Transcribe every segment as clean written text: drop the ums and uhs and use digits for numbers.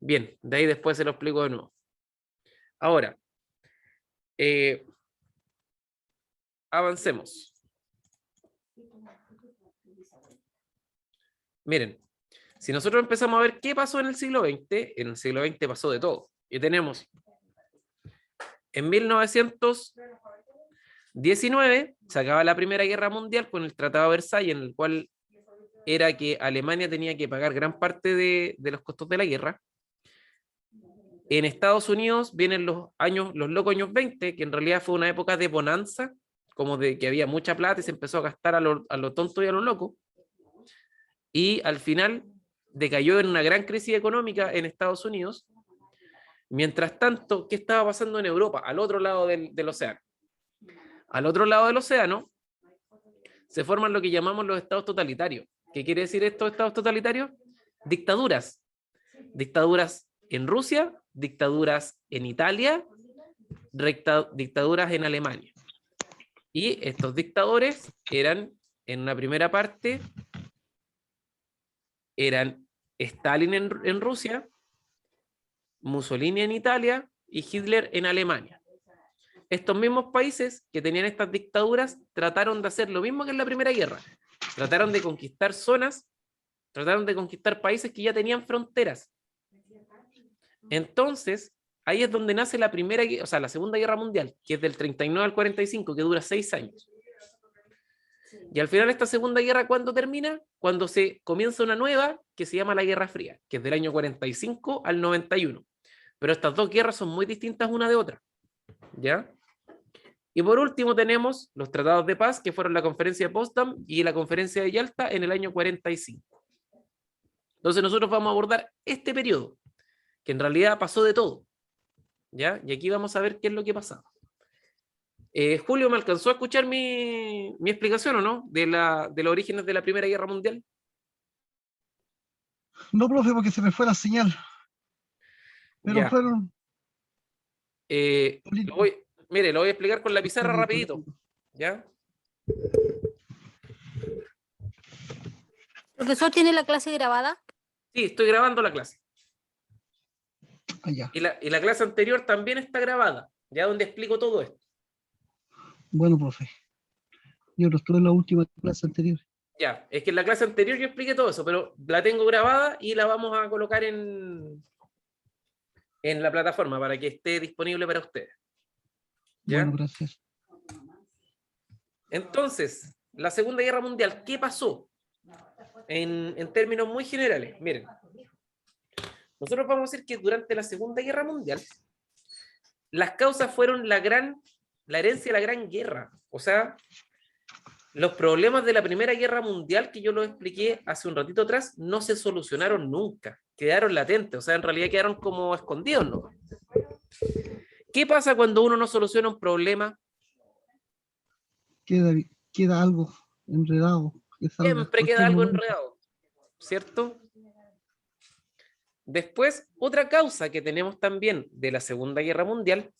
Bien, de ahí después se lo explico de nuevo. Ahora, avancemos. Miren, si nosotros empezamos a ver qué pasó en el siglo XX, en el siglo XX pasó de todo. Y tenemos, en 1919, se acaba la Primera Guerra Mundial con el Tratado de Versalles, en el cual era que Alemania tenía que pagar gran parte de los costos de la guerra. En Estados Unidos vienen los locos años 20, que en realidad fue una época de bonanza, como de que había mucha plata y se empezó a gastar a lo tonto y a lo loco. Y al final decayó en una gran crisis económica en Estados Unidos. Mientras tanto, ¿qué estaba pasando en Europa? Al otro lado del océano. Al otro lado del océano se forman lo que llamamos los estados totalitarios. ¿Qué quiere decir estos estados totalitarios? Dictaduras. Dictaduras en Rusia, dictaduras en Italia, dictaduras en Alemania. Y estos dictadores eran, en una primera parte, eran Stalin en Rusia, Mussolini en Italia y Hitler en Alemania. Estos mismos países que tenían estas dictaduras trataron de hacer lo mismo que en la Primera Guerra. Trataron de conquistar zonas, trataron de conquistar países que ya tenían fronteras. Entonces, ahí es donde nace la la Segunda Guerra Mundial, que es del 39 al 45, que dura 6 años. Y al final esta Segunda Guerra, ¿cuándo termina? Cuando se comienza una nueva que se llama la Guerra Fría, que es del año 45 al 91. Pero estas dos guerras son muy distintas una de otra. ¿Ya? Y por último tenemos los tratados de paz, que fueron la conferencia de Potsdam y la conferencia de Yalta en el año 45. Entonces nosotros vamos a abordar este periodo, que en realidad pasó de todo. ¿Ya? Y aquí vamos a ver qué es lo que pasaba. Julio, ¿me alcanzó a escuchar mi explicación o no? De los orígenes de la Primera Guerra Mundial. No, profe, porque se me fue la señal. Pero Ya. fueron... Mire, lo voy a explicar con la pizarra rapidito. ¿Ya? ¿Profesor tiene la clase grabada? Sí, estoy grabando la clase. Allá. Y la clase anterior también está grabada, ya donde explico todo esto. Bueno, profe. Yo no estuve en la última clase anterior. Ya, es que en la clase anterior yo expliqué todo eso, pero la tengo grabada y la vamos a colocar en la plataforma para que esté disponible para ustedes. ¿Ya? Bueno, gracias. Entonces, la Segunda Guerra Mundial, ¿qué pasó? En términos muy generales, miren. Nosotros vamos a decir que durante la Segunda Guerra Mundial, las causas fueron la herencia de la Gran Guerra. O sea, los problemas de la Primera Guerra Mundial, que yo lo expliqué hace un ratito atrás, no se solucionaron nunca. Quedaron latentes, o sea, en realidad quedaron como escondidos, ¿no? ¿Qué pasa cuando uno no soluciona un problema? Queda algo enredado. Siempre queda algo enredado, ¿cierto? Después, otra causa que tenemos también de la Segunda Guerra Mundial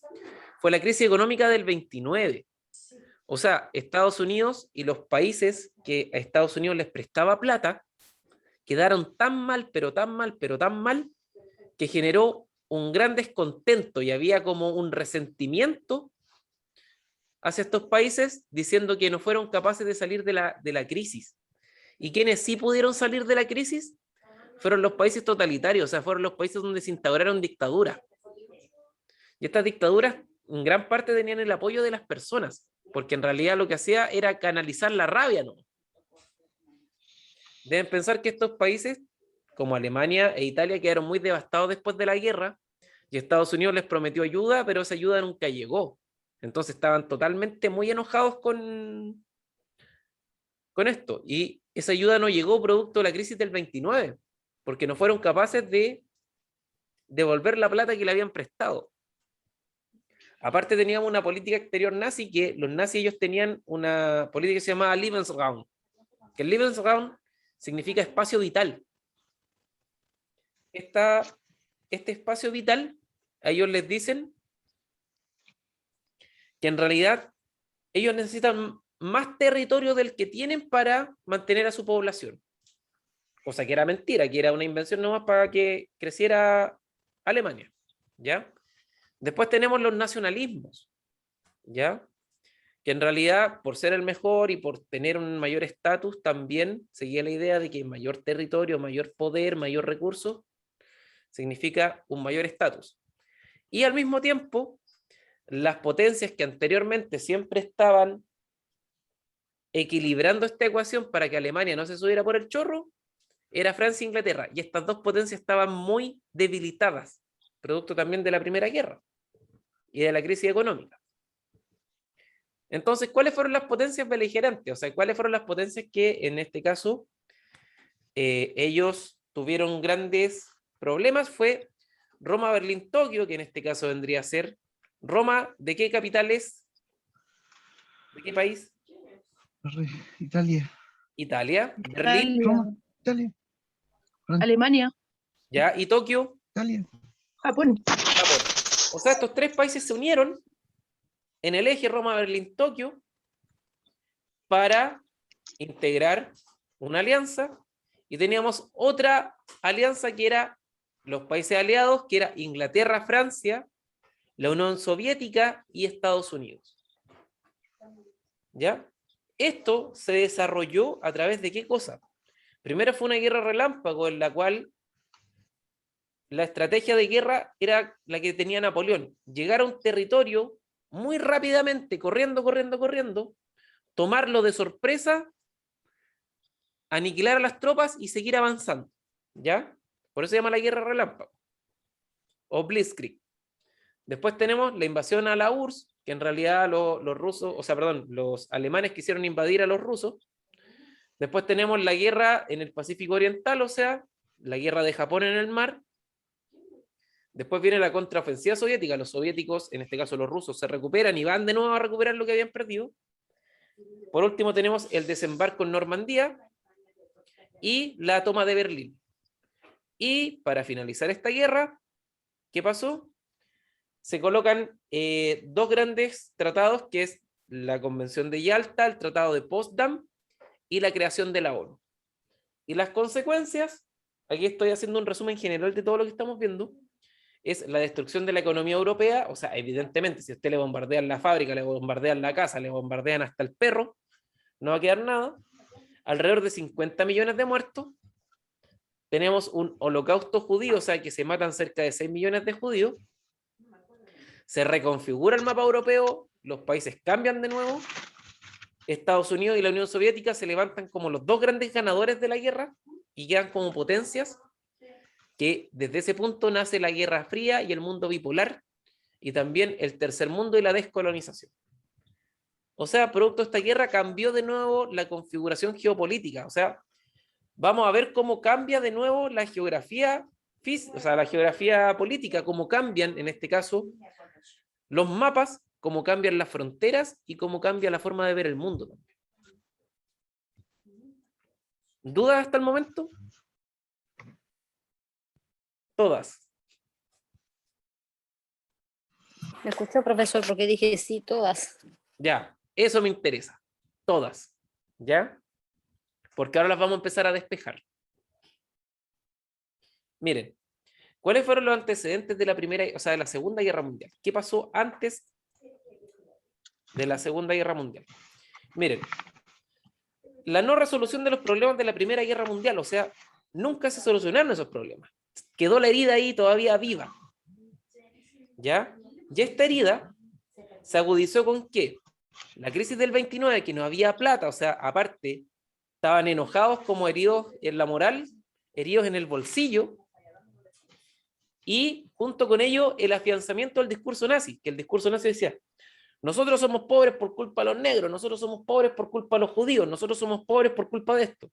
fue la crisis económica del 29. O sea, Estados Unidos y los países que a Estados Unidos les prestaba plata quedaron tan mal, pero tan mal, pero tan mal, que generó un gran descontento y había como un resentimiento hacia estos países diciendo que no fueron capaces de salir de la crisis. ¿Y quienes sí pudieron salir de la crisis? Fueron los países totalitarios, o sea, fueron los países donde se instauraron dictaduras. Y estas dictaduras en gran parte tenían el apoyo de las personas, porque en realidad lo que hacía era canalizar la rabia, ¿no? Deben pensar que estos países, como Alemania e Italia, quedaron muy devastados después de la guerra, y Estados Unidos les prometió ayuda, pero esa ayuda nunca llegó. Entonces estaban totalmente muy enojados con esto, y esa ayuda no llegó producto de la crisis del 29, porque no fueron capaces de devolver la plata que le habían prestado. Aparte teníamos una política exterior nazi, que los nazis ellos tenían una política que se llamaba Lebensraum, que el Lebensraum significa espacio vital. Este espacio vital, a ellos les dicen que en realidad ellos necesitan más territorio del que tienen para mantener a su población. Cosa que era mentira, que era una invención nomás para que creciera Alemania, ¿ya? Después tenemos los nacionalismos, ¿ya? Que en realidad, por ser el mejor y por tener un mayor estatus, también seguía la idea de que mayor territorio, mayor poder, mayor recursos, significa un mayor estatus. Y al mismo tiempo, las potencias que anteriormente siempre estaban equilibrando esta ecuación para que Alemania no se subiera por el chorro, era Francia e Inglaterra. Y estas dos potencias estaban muy debilitadas, producto también de la Primera Guerra y de la crisis económica. Entonces, ¿cuáles fueron las potencias beligerantes? O sea, ¿cuáles fueron las potencias que en este caso ellos tuvieron grandes problemas? Fue Roma, Berlín, Tokio, que en este caso vendría a ser Roma. ¿De qué capital es? ¿De qué país? Italia. Italia. Berlín. Roma, Italia. Francia, Alemania, Ya. ¿Y Tokio? Italia. Japón. Japón. O sea, estos tres países se unieron en el eje Roma, Berlín, Tokio para integrar una alianza, y teníamos otra alianza que era los países aliados, que era Inglaterra, Francia, la Unión Soviética y Estados Unidos. ¿Ya? Esto se desarrolló a través de ¿qué cosa? Primero fue una guerra relámpago en la cual la estrategia de guerra era la que tenía Napoleón: llegar a un territorio muy rápidamente, corriendo, tomarlo de sorpresa, aniquilar a las tropas y seguir avanzando, ¿ya? Por eso se llama la guerra relámpago o Blitzkrieg. Después tenemos la invasión a la URSS, que en realidad los rusos, o sea, perdón, los alemanes quisieron invadir a los rusos. Después tenemos la guerra en el Pacífico Oriental, o sea, la guerra de Japón en el mar. Después viene la contraofensiva soviética. Los soviéticos, en este caso los rusos, se recuperan y van de nuevo a recuperar lo que habían perdido. Por último tenemos el desembarco en Normandía y la toma de Berlín. Y para finalizar esta guerra, ¿qué pasó? Se colocan dos grandes tratados, que es la Convención de Yalta, el Tratado de Potsdam y la creación de la ONU. Y las consecuencias, aquí estoy haciendo un resumen general de todo lo que estamos viendo, es la destrucción de la economía europea. O sea, evidentemente, si a usted le bombardean la fábrica, le bombardean la casa, le bombardean hasta el perro, no va a quedar nada. Alrededor de 50 millones de muertos. Tenemos un holocausto judío, o sea, que se matan cerca de 6 millones de judíos. Se reconfigura el mapa europeo, los países cambian de nuevo. Estados Unidos y la Unión Soviética se levantan como los dos grandes ganadores de la guerra y quedan como potencias, que desde ese punto nace la Guerra Fría y el mundo bipolar, y también el tercer mundo y la descolonización. O sea, producto de esta guerra cambió de nuevo la configuración geopolítica. O sea, vamos a ver cómo cambia de nuevo la geografía, o sea, la geografía política, cómo cambian, en este caso, los mapas, cómo cambian las fronteras y cómo cambia la forma de ver el mundo también. ¿Dudas hasta el momento? Todas. ¿Me escuchó, profesor? Porque dije sí, todas. Ya, eso me interesa. Todas. ¿Ya? Porque ahora las vamos a empezar a despejar. Miren, ¿cuáles fueron los antecedentes de la primera, o sea, de la Segunda Guerra Mundial? ¿Qué pasó antes de la Segunda Guerra Mundial? Miren, la no resolución de los problemas de la Primera Guerra Mundial, o sea, nunca se solucionaron esos problemas. Quedó la herida ahí todavía viva. ¿Ya? Y esta herida se agudizó ¿con qué? La crisis del 29, que no había plata, o sea, aparte, estaban enojados como heridos en la moral, heridos en el bolsillo, y junto con ello el afianzamiento del discurso nazi, que el discurso nazi decía: nosotros somos pobres por culpa de los negros, nosotros somos pobres por culpa de los judíos, nosotros somos pobres por culpa de esto,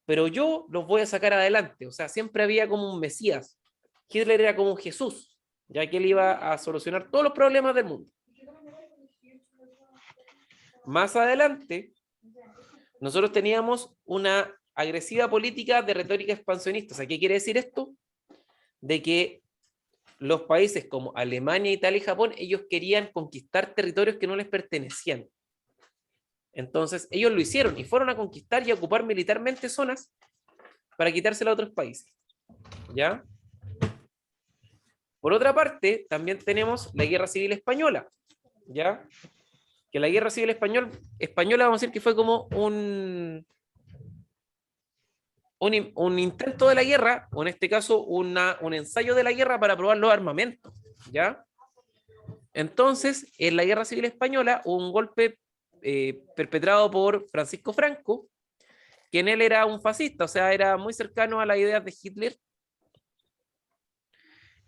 pero yo los voy a sacar adelante. O sea, siempre había como un Mesías. Hitler era como un Jesús, ya que él iba a solucionar todos los problemas del mundo. Más adelante, nosotros teníamos una agresiva política de retórica expansionista. O sea, ¿qué quiere decir esto? De que los países como Alemania, Italia y Japón, ellos querían conquistar territorios que no les pertenecían. Entonces, ellos lo hicieron y fueron a conquistar y a ocupar militarmente zonas para quitársela a otros países. ¿Ya? Por otra parte, también tenemos la Guerra Civil Española, ¿ya? Que la Guerra Civil Española, vamos a decir que fue como un intento de la guerra, o en este caso un ensayo de la guerra para probar los armamentos, ¿ya? Entonces, en la Guerra Civil Española hubo un golpe perpetrado por Francisco Franco, quien él era un fascista, o sea, era muy cercano a las ideas de Hitler,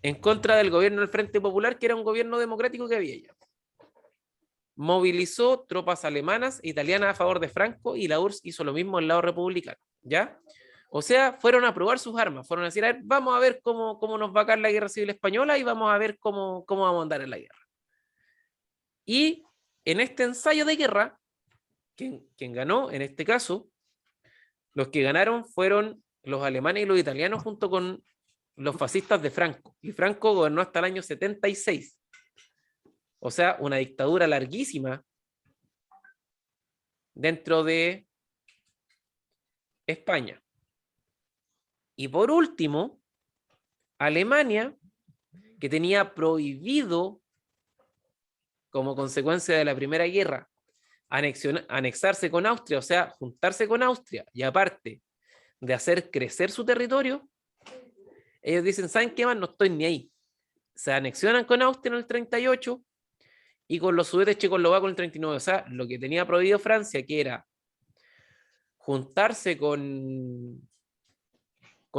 en contra del gobierno del Frente Popular, que era un gobierno democrático que había ya. Movilizó tropas alemanas e italianas a favor de Franco y la URSS hizo lo mismo del lado republicano, ¿ya? O sea, fueron a probar sus armas, fueron a decir, a ver, vamos a ver cómo nos va a caer la Guerra Civil Española y vamos a ver cómo vamos a andar en la guerra. Y en este ensayo de guerra, quien ganó, en este caso, los que ganaron fueron los alemanes y los italianos junto con los fascistas de Franco. Y Franco gobernó hasta el año 76. O sea, una dictadura larguísima dentro de España. Y por último, Alemania, que tenía prohibido, como consecuencia de la Primera Guerra, anexarse con Austria, o sea, juntarse con Austria, y aparte de hacer crecer su territorio, ellos dicen, ¿saben qué más? No estoy ni ahí. Se anexionan con Austria en el 38 y con los sudetes checoslovacos en el 39. O sea, lo que tenía prohibido Francia, que era juntarse con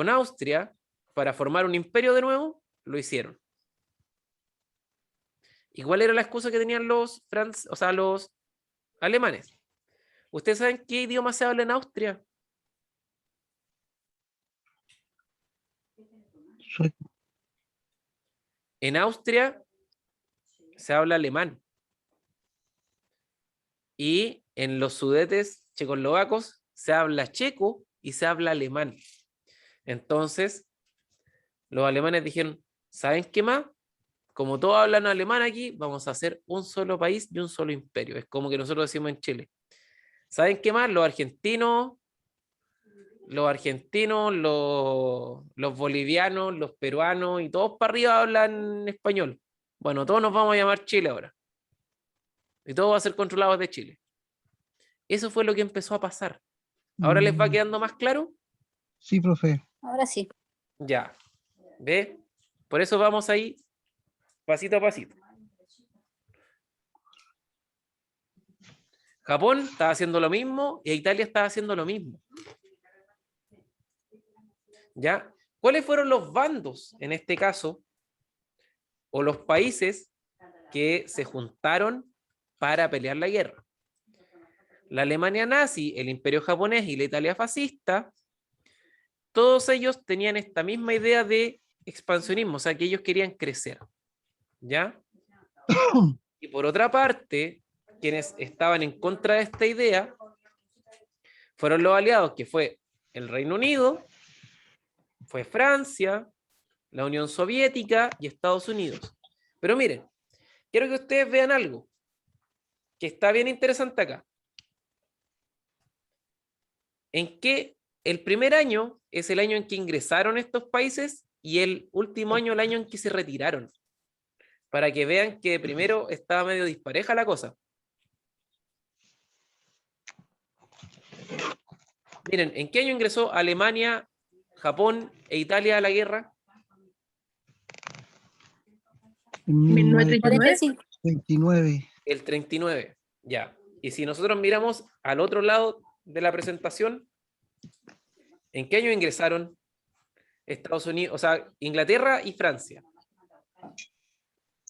Austria para formar un imperio de nuevo, lo hicieron. ¿Y cuál era la excusa que tenían los alemanes? ¿Ustedes saben qué idioma se habla en Austria? Sueco. En Austria se habla alemán. Y en los sudetes checoslovacos se habla checo y se habla alemán. Entonces, los alemanes dijeron, ¿saben qué más? Como todos hablan alemán aquí, vamos a hacer un solo país y un solo imperio. Es como que nosotros decimos en Chile. ¿Saben qué más? Los argentinos, los bolivianos, los peruanos y todos para arriba hablan español. Bueno, todos nos vamos a llamar Chile ahora. Y todo va a ser controlado desde Chile. Eso fue lo que empezó a pasar. ¿Ahora les va quedando más claro? Sí, profe. Ahora sí. Ya. ¿Ve? Por eso vamos ahí pasito a pasito. Japón estaba haciendo lo mismo y Italia estaba haciendo lo mismo. ¿Ya? ¿Cuáles fueron los bandos en este caso? O los países que se juntaron para pelear la guerra. La Alemania nazi, el Imperio japonés y la Italia fascista, todos ellos tenían esta misma idea de expansionismo, o sea que ellos querían crecer. ¿Ya? Y por otra parte, quienes estaban en contra de esta idea fueron los aliados, que fue el Reino Unido, fue Francia, la Unión Soviética y Estados Unidos. Pero miren, quiero que ustedes vean algo que está bien interesante acá. En que el primer año es el año en que ingresaron estos países y el último año el año en que se retiraron. Para que vean que primero estaba medio dispareja la cosa. Miren, ¿en qué año ingresó Alemania, Japón e Italia a la guerra? En 45. 1929. El 39, ya. Y si nosotros miramos al otro lado de la presentación, ¿en qué año ingresaron Estados Unidos, o sea, Inglaterra y Francia?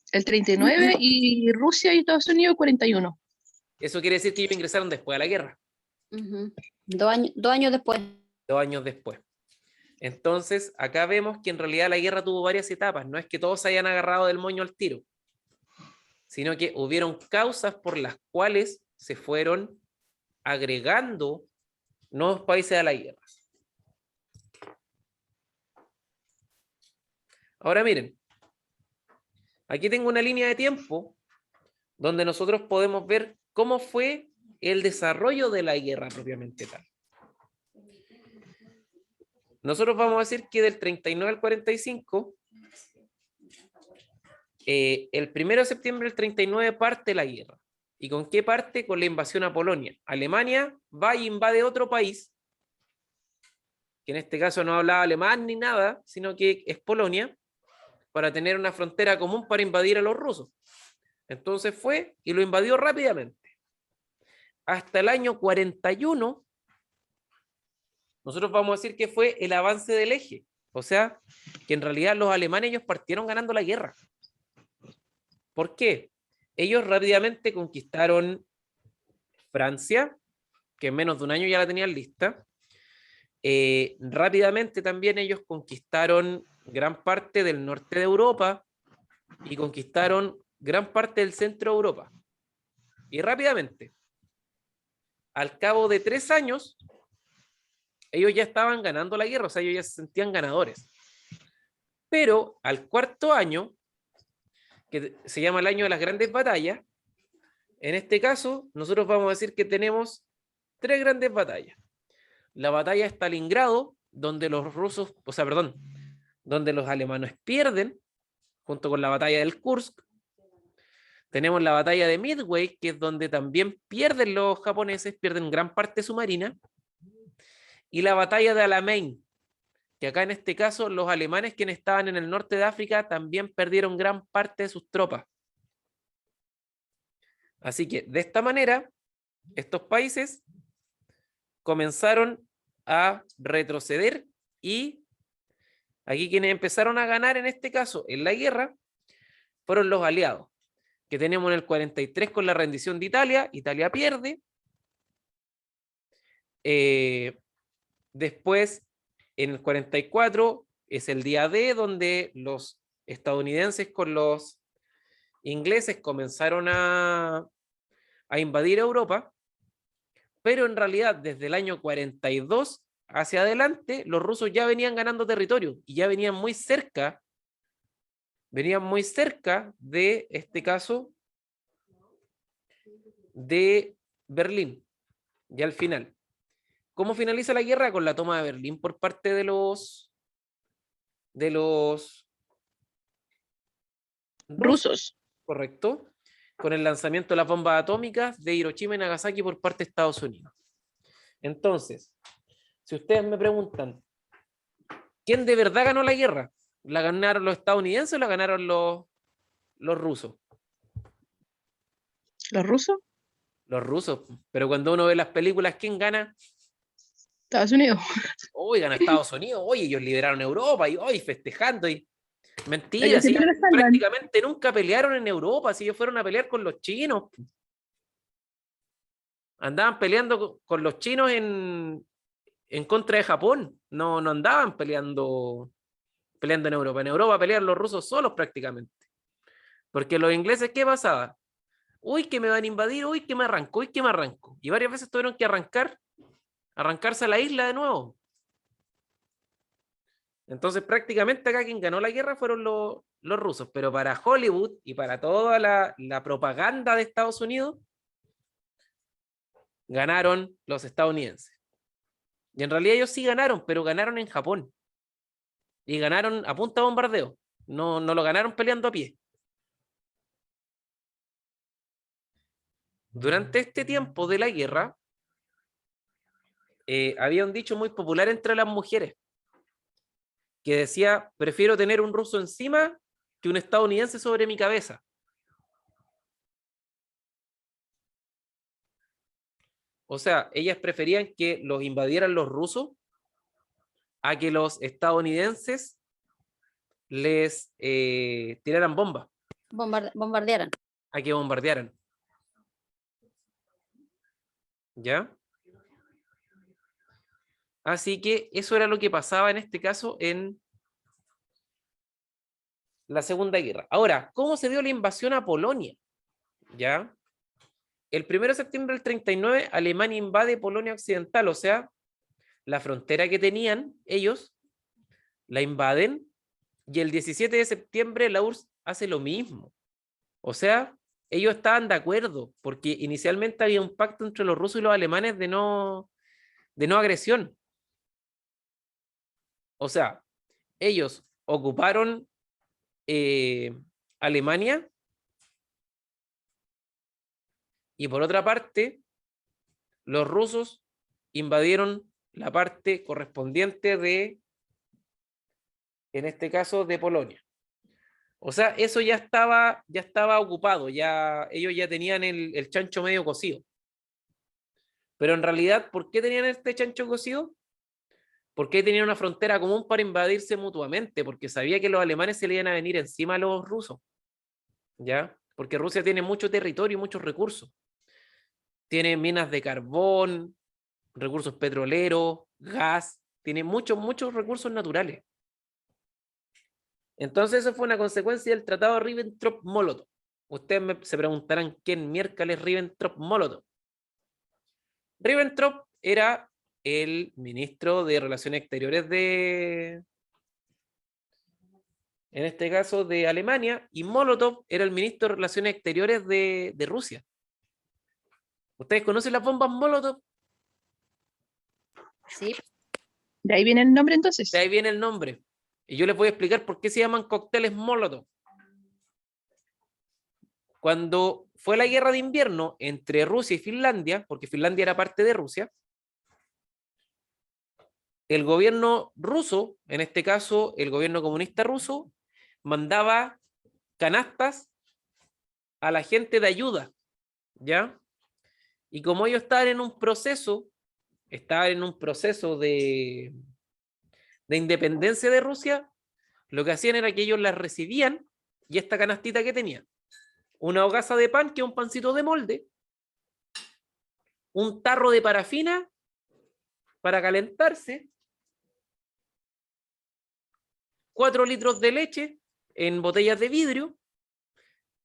El 39 y Rusia y Estados Unidos 41. Eso quiere decir que ellos ingresaron después de la guerra. Ujú. 2 años después. 2 años después. Entonces, acá vemos que en realidad la guerra tuvo varias etapas. No es que todos se hayan agarrado del moño al tiro, sino que hubieron causas por las cuales se fueron agregando nuevos países a la guerra. Ahora miren, aquí tengo una línea de tiempo donde nosotros podemos ver cómo fue el desarrollo de la guerra propiamente tal. Nosotros vamos a decir que del 39 al 45 el 1 de septiembre del 39 parte la guerra. ¿Y con qué parte? Con la invasión a Polonia. Alemania va y invade otro país, que en este caso no hablaba alemán ni nada, sino que es Polonia, para tener una frontera común para invadir a los rusos. Entonces fue y lo invadió rápidamente. Hasta el año 41, nosotros vamos a decir que fue el avance del eje. O sea, que en realidad los alemanes ellos partieron ganando la guerra. ¿Por qué? Ellos rápidamente conquistaron Francia, que en menos de un año ya la tenían lista. Rápidamente también ellos conquistaron gran parte del norte de Europa y conquistaron gran parte del centro de Europa. Y rápidamente, al cabo de 3 años, ellos ya estaban ganando la guerra, o sea, ellos ya se sentían ganadores. Pero al 4.º año, que se llama el año de las grandes batallas, en este caso, nosotros vamos a decir que tenemos 3 grandes batallas. La batalla de Stalingrado, donde los rusos, o sea, perdón, donde los alemanes pierden, junto con la batalla del Kursk. Tenemos la batalla de Midway, que es donde también pierden los japoneses, pierden gran parte de su marina. Y la batalla de Alamein, que acá en este caso los alemanes quienes estaban en el norte de África también perdieron gran parte de sus tropas. Así que de esta manera, estos países comenzaron a retroceder y aquí quienes empezaron a ganar en este caso en la guerra fueron los aliados, que tenemos en el 43 con la rendición de Italia. Italia pierde. Después, en el 44, es el día D, donde los estadounidenses con los ingleses comenzaron a invadir Europa, pero en realidad desde el año 42 hacia adelante, los rusos ya venían ganando territorio y ya venían muy cerca de este caso de Berlín. Ya al final, ¿cómo finaliza la guerra? Con la toma de Berlín por parte de los Rusos. correcto, con el lanzamiento de las bombas atómicas de Hiroshima y Nagasaki por parte de Estados Unidos. Entonces, si ustedes me preguntan, ¿quién de verdad ganó la guerra? ¿La ganaron los estadounidenses o la ganaron los rusos? ¿Los rusos? Los rusos. Pero cuando uno ve las películas, ¿quién gana? Estados Unidos. Hoy gana Estados Unidos, oye, ellos liberaron Europa y hoy festejando. Y mentira, Ellos si ellos siempre lo salvan. prácticamente nunca pelearon en Europa, si ellos fueron a pelear con los chinos. Andaban peleando con los chinos en contra de Japón. No andaban peleando en Europa. En Europa pelean los rusos solos prácticamente. Porque los ingleses, ¿qué pasaba? Uy, que me van a invadir, uy, que me arranco, uy, que me arranco. Y varias veces tuvieron que arrancarse a la isla de nuevo. Entonces prácticamente acá quien ganó la guerra fueron los rusos, pero para Hollywood y para toda la propaganda de Estados Unidos, ganaron los estadounidenses. Y en realidad ellos sí ganaron, pero ganaron en Japón. Y ganaron a punta de bombardeo. No lo ganaron peleando a pie. Durante este tiempo de la guerra, había un dicho muy popular entre las mujeres, que decía, prefiero tener un ruso encima que un estadounidense sobre mi cabeza. O sea, ellas preferían que los invadieran los rusos a que los estadounidenses les tiraran bombas, Bombardearan. a que bombardearan. ¿Ya? Así que eso era lo que pasaba en este caso en la Segunda Guerra. Ahora, ¿cómo se dio la invasión a Polonia? ¿Ya? El 1 de septiembre del 39, Alemania invade Polonia Occidental, o sea, la frontera que tenían ellos, la invaden, y el 17 de septiembre la URSS hace lo mismo. O sea, ellos estaban de acuerdo, porque inicialmente había un pacto entre los rusos y los alemanes de no agresión. O sea, ellos ocuparon Alemania, y por otra parte, los rusos invadieron la parte correspondiente de, en este caso, de Polonia. O sea, eso ya estaba ocupado, ellos ya tenían el chancho medio cocido. Pero en realidad, ¿por qué tenían este chancho cocido? Porque tenían una frontera común para invadirse mutuamente, porque sabía que los alemanes se le iban a venir encima a los rusos, ¿ya? Porque Rusia tiene mucho territorio y muchos recursos. Tiene minas de carbón, recursos petroleros, gas, tiene muchos recursos naturales. Entonces eso fue una consecuencia del tratado Ribbentrop-Molotov. Ustedes se preguntarán quién miércoles Ribbentrop-Molotov. Ribbentrop era el ministro de Relaciones Exteriores en este caso de Alemania, y Molotov era el ministro de Relaciones Exteriores de Rusia. ¿Ustedes conocen las bombas Molotov? Sí. De ahí viene el nombre entonces. De ahí viene el nombre. Y yo les voy a explicar por qué se llaman cócteles Molotov. Cuando fue la guerra de invierno entre Rusia y Finlandia, porque Finlandia era parte de Rusia, el gobierno ruso, en este caso el gobierno comunista ruso, mandaba canastas a la gente de ayuda, ¿ya? Y como ellos estaban en un proceso de independencia de Rusia, lo que hacían era que ellos las recibían, y esta canastita que tenía, una hogaza de pan, que es un pancito de molde, un tarro de parafina para calentarse, 4 litros de leche en botellas de vidrio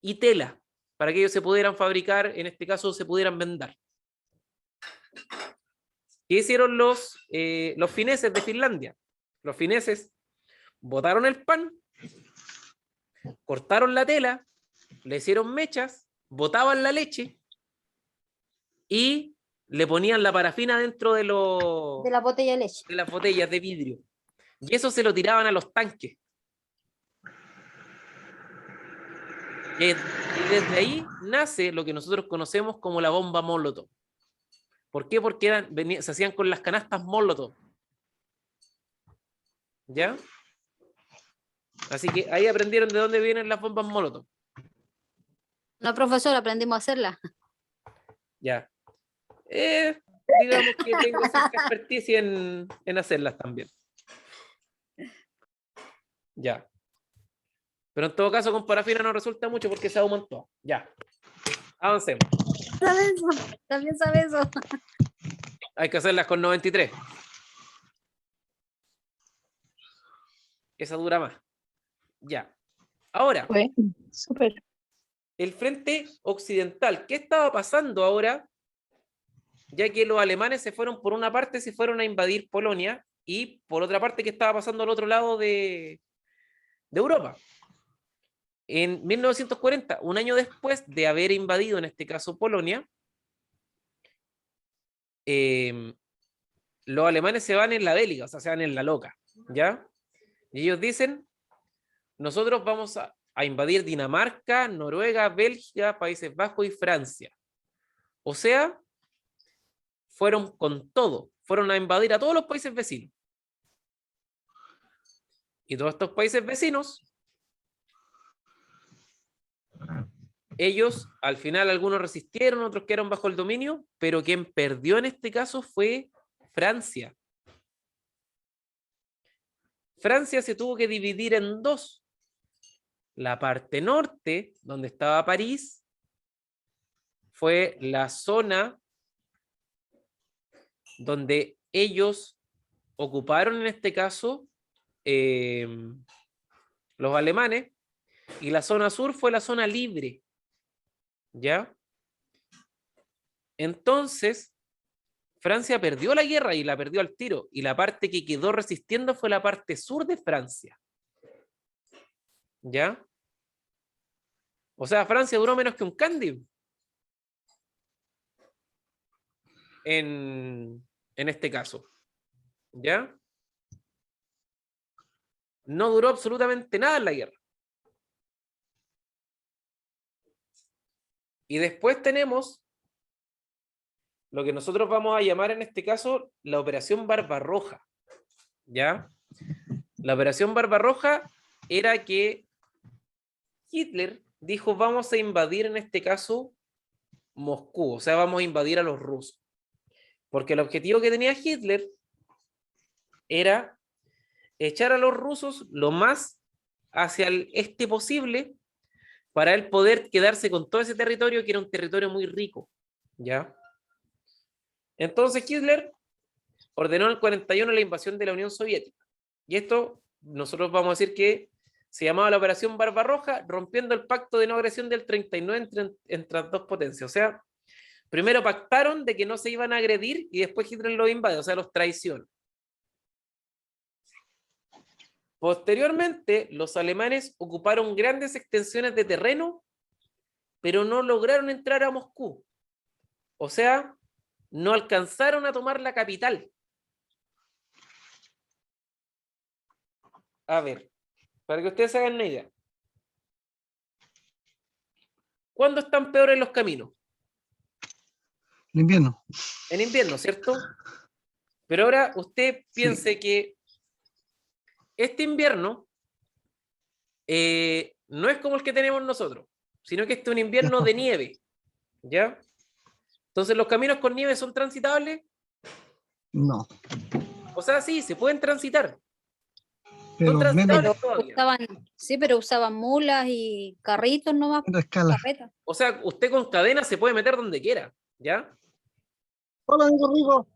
y tela, para que ellos se pudieran fabricar, en este caso se pudieran vender. ¿Qué hicieron los fineses de Finlandia? Los fineses botaron el pan, cortaron la tela, le hicieron mechas, botaban la leche y le ponían la parafina dentro de De la botella de leche. las botellas de vidrio. Y eso se lo tiraban a los tanques. Y desde ahí nace lo que nosotros conocemos como la bomba Molotov. ¿Por qué? Porque se hacían con las canastas Molotov. ¿Ya? Así que ahí aprendieron de dónde vienen las bombas Molotov. No, profesor, aprendimos a hacerla. Ya. Digamos que tengo cierta experticia en hacerlas también. Ya. Pero en todo caso con parafina no resulta mucho porque se aumentó. Ya. Avancemos. ¿Sabe eso? También sabe eso. Hay que hacerlas con 93. Esa dura más. Ya. Ahora, Bueno, súper. el frente occidental. ¿Qué estaba pasando ahora? Ya que los alemanes se fueron, por una parte, se fueron a invadir Polonia, y por otra parte, ¿qué estaba pasando al otro lado de Europa? En 1940, un año después de haber invadido, en este caso, Polonia, los alemanes se van en la bélica, o sea, se van en la loca, ¿ya? Y ellos dicen, nosotros vamos a invadir Dinamarca, Noruega, Bélgica, Países Bajos y Francia. O sea, fueron con todo, fueron a invadir a todos los países vecinos. Y todos estos países vecinos, ellos, al final, algunos resistieron, otros quedaron bajo el dominio, pero quien perdió en este caso fue Francia. Francia se tuvo que dividir en dos. La parte norte, donde estaba París, fue la zona donde ellos ocuparon, en este caso, los alemanes, y la zona sur fue la zona libre, ¿ya? Entonces, Francia perdió la guerra y la perdió al tiro, y la parte que quedó resistiendo fue la parte sur de Francia, ¿ya? O sea, Francia duró menos que un Candy en este caso, ¿ya? No duró absolutamente nada en la guerra. Y después tenemos lo que nosotros vamos a llamar en este caso la Operación Barbarroja. ¿Ya? La Operación Barbarroja era que Hitler dijo, vamos a invadir en este caso Moscú, o sea, vamos a invadir a los rusos. Porque el objetivo que tenía Hitler era echar a los rusos lo más hacia el este posible para él poder quedarse con todo ese territorio que era un territorio muy rico, ¿ya? Entonces Hitler ordenó en el 41 la invasión de la Unión Soviética. Y esto nosotros vamos a decir que se llamaba la Operación Barbarroja, rompiendo el pacto de no agresión del 39 entre las dos potencias. O sea, primero pactaron de que no se iban a agredir y después Hitler los invade, o sea, los traiciona. Posteriormente, los alemanes ocuparon grandes extensiones de terreno, pero no lograron entrar a Moscú. O sea, no alcanzaron a tomar la capital. A ver, para que ustedes hagan una idea. ¿Cuándo están peores los caminos? El invierno. En invierno, ¿cierto? Pero ahora usted piense que este invierno no es como el que tenemos nosotros, sino que este es un invierno de nieve, ¿ya? Entonces, ¿los caminos con nieve son transitables? No, O sea, sí, se pueden transitar. Son pero menos, transitables Pero todavía. pero usaban mulas y carritos nomás, menos escala. carretas. O sea, usted con cadena se puede meter donde quiera, ¿ya? Hola, amigo Rigo.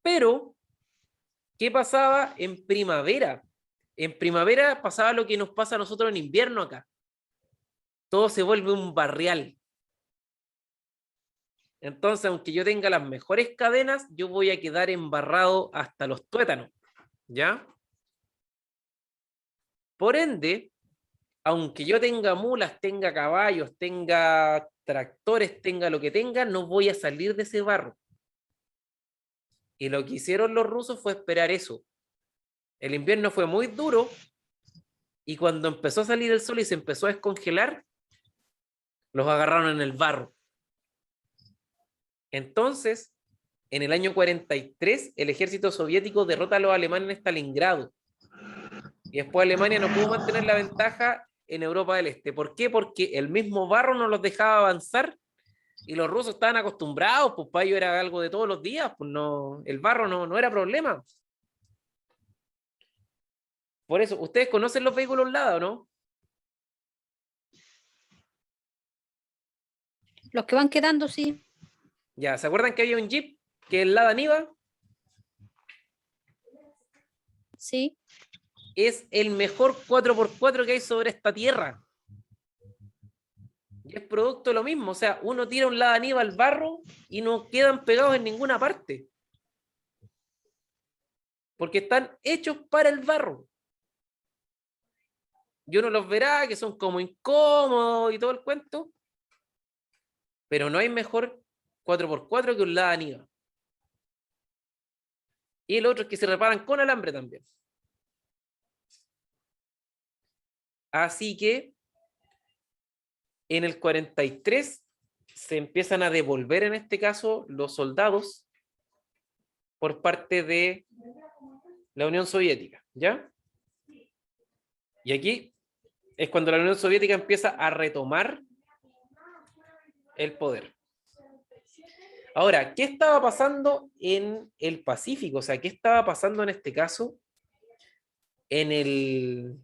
Pero, ¿qué pasaba en primavera? En primavera pasaba lo que nos pasa a nosotros en invierno acá. Todo se vuelve un barrial. Entonces, aunque yo tenga las mejores cadenas, yo voy a quedar embarrado hasta los tuétanos, ¿ya? Por ende, aunque yo tenga mulas, tenga caballos, tenga tractores, tenga lo que tenga, no voy a salir de ese barro. Y lo que hicieron los rusos fue esperar eso. El invierno fue muy duro y cuando empezó a salir el sol y se empezó a descongelar, los agarraron en el barro. Entonces, en el año 43, el ejército soviético derrota a los alemanes en Stalingrado. Y después Alemania no pudo mantener la ventaja en Europa del Este. ¿Por qué? Porque el mismo barro no los dejaba avanzar y los rusos estaban acostumbrados, pues para ellos era algo de todos los días, pues no, el barro no era problema. Por eso, ¿ustedes conocen los vehículos Lada o no? Los que van quedando, sí. Ya, ¿se acuerdan que había un Jeep que es el Lada Niva? Sí. Es el mejor 4x4 que hay sobre esta tierra. Y es producto de lo mismo, o sea, uno tira un Lada Niva al barro y no quedan pegados en ninguna parte. Porque están hechos para el barro. Y uno los verá que son como incómodos y todo el cuento, pero no hay mejor 4x4 que un Lada Niva. Y el otro es que se reparan con alambre también. Así que en el 43 se empiezan a devolver en este caso los soldados por parte de la Unión Soviética, ¿ya? Y aquí es cuando la Unión Soviética empieza a retomar el poder. Ahora, ¿qué estaba pasando en el Pacífico? O sea, ¿qué estaba pasando en este caso en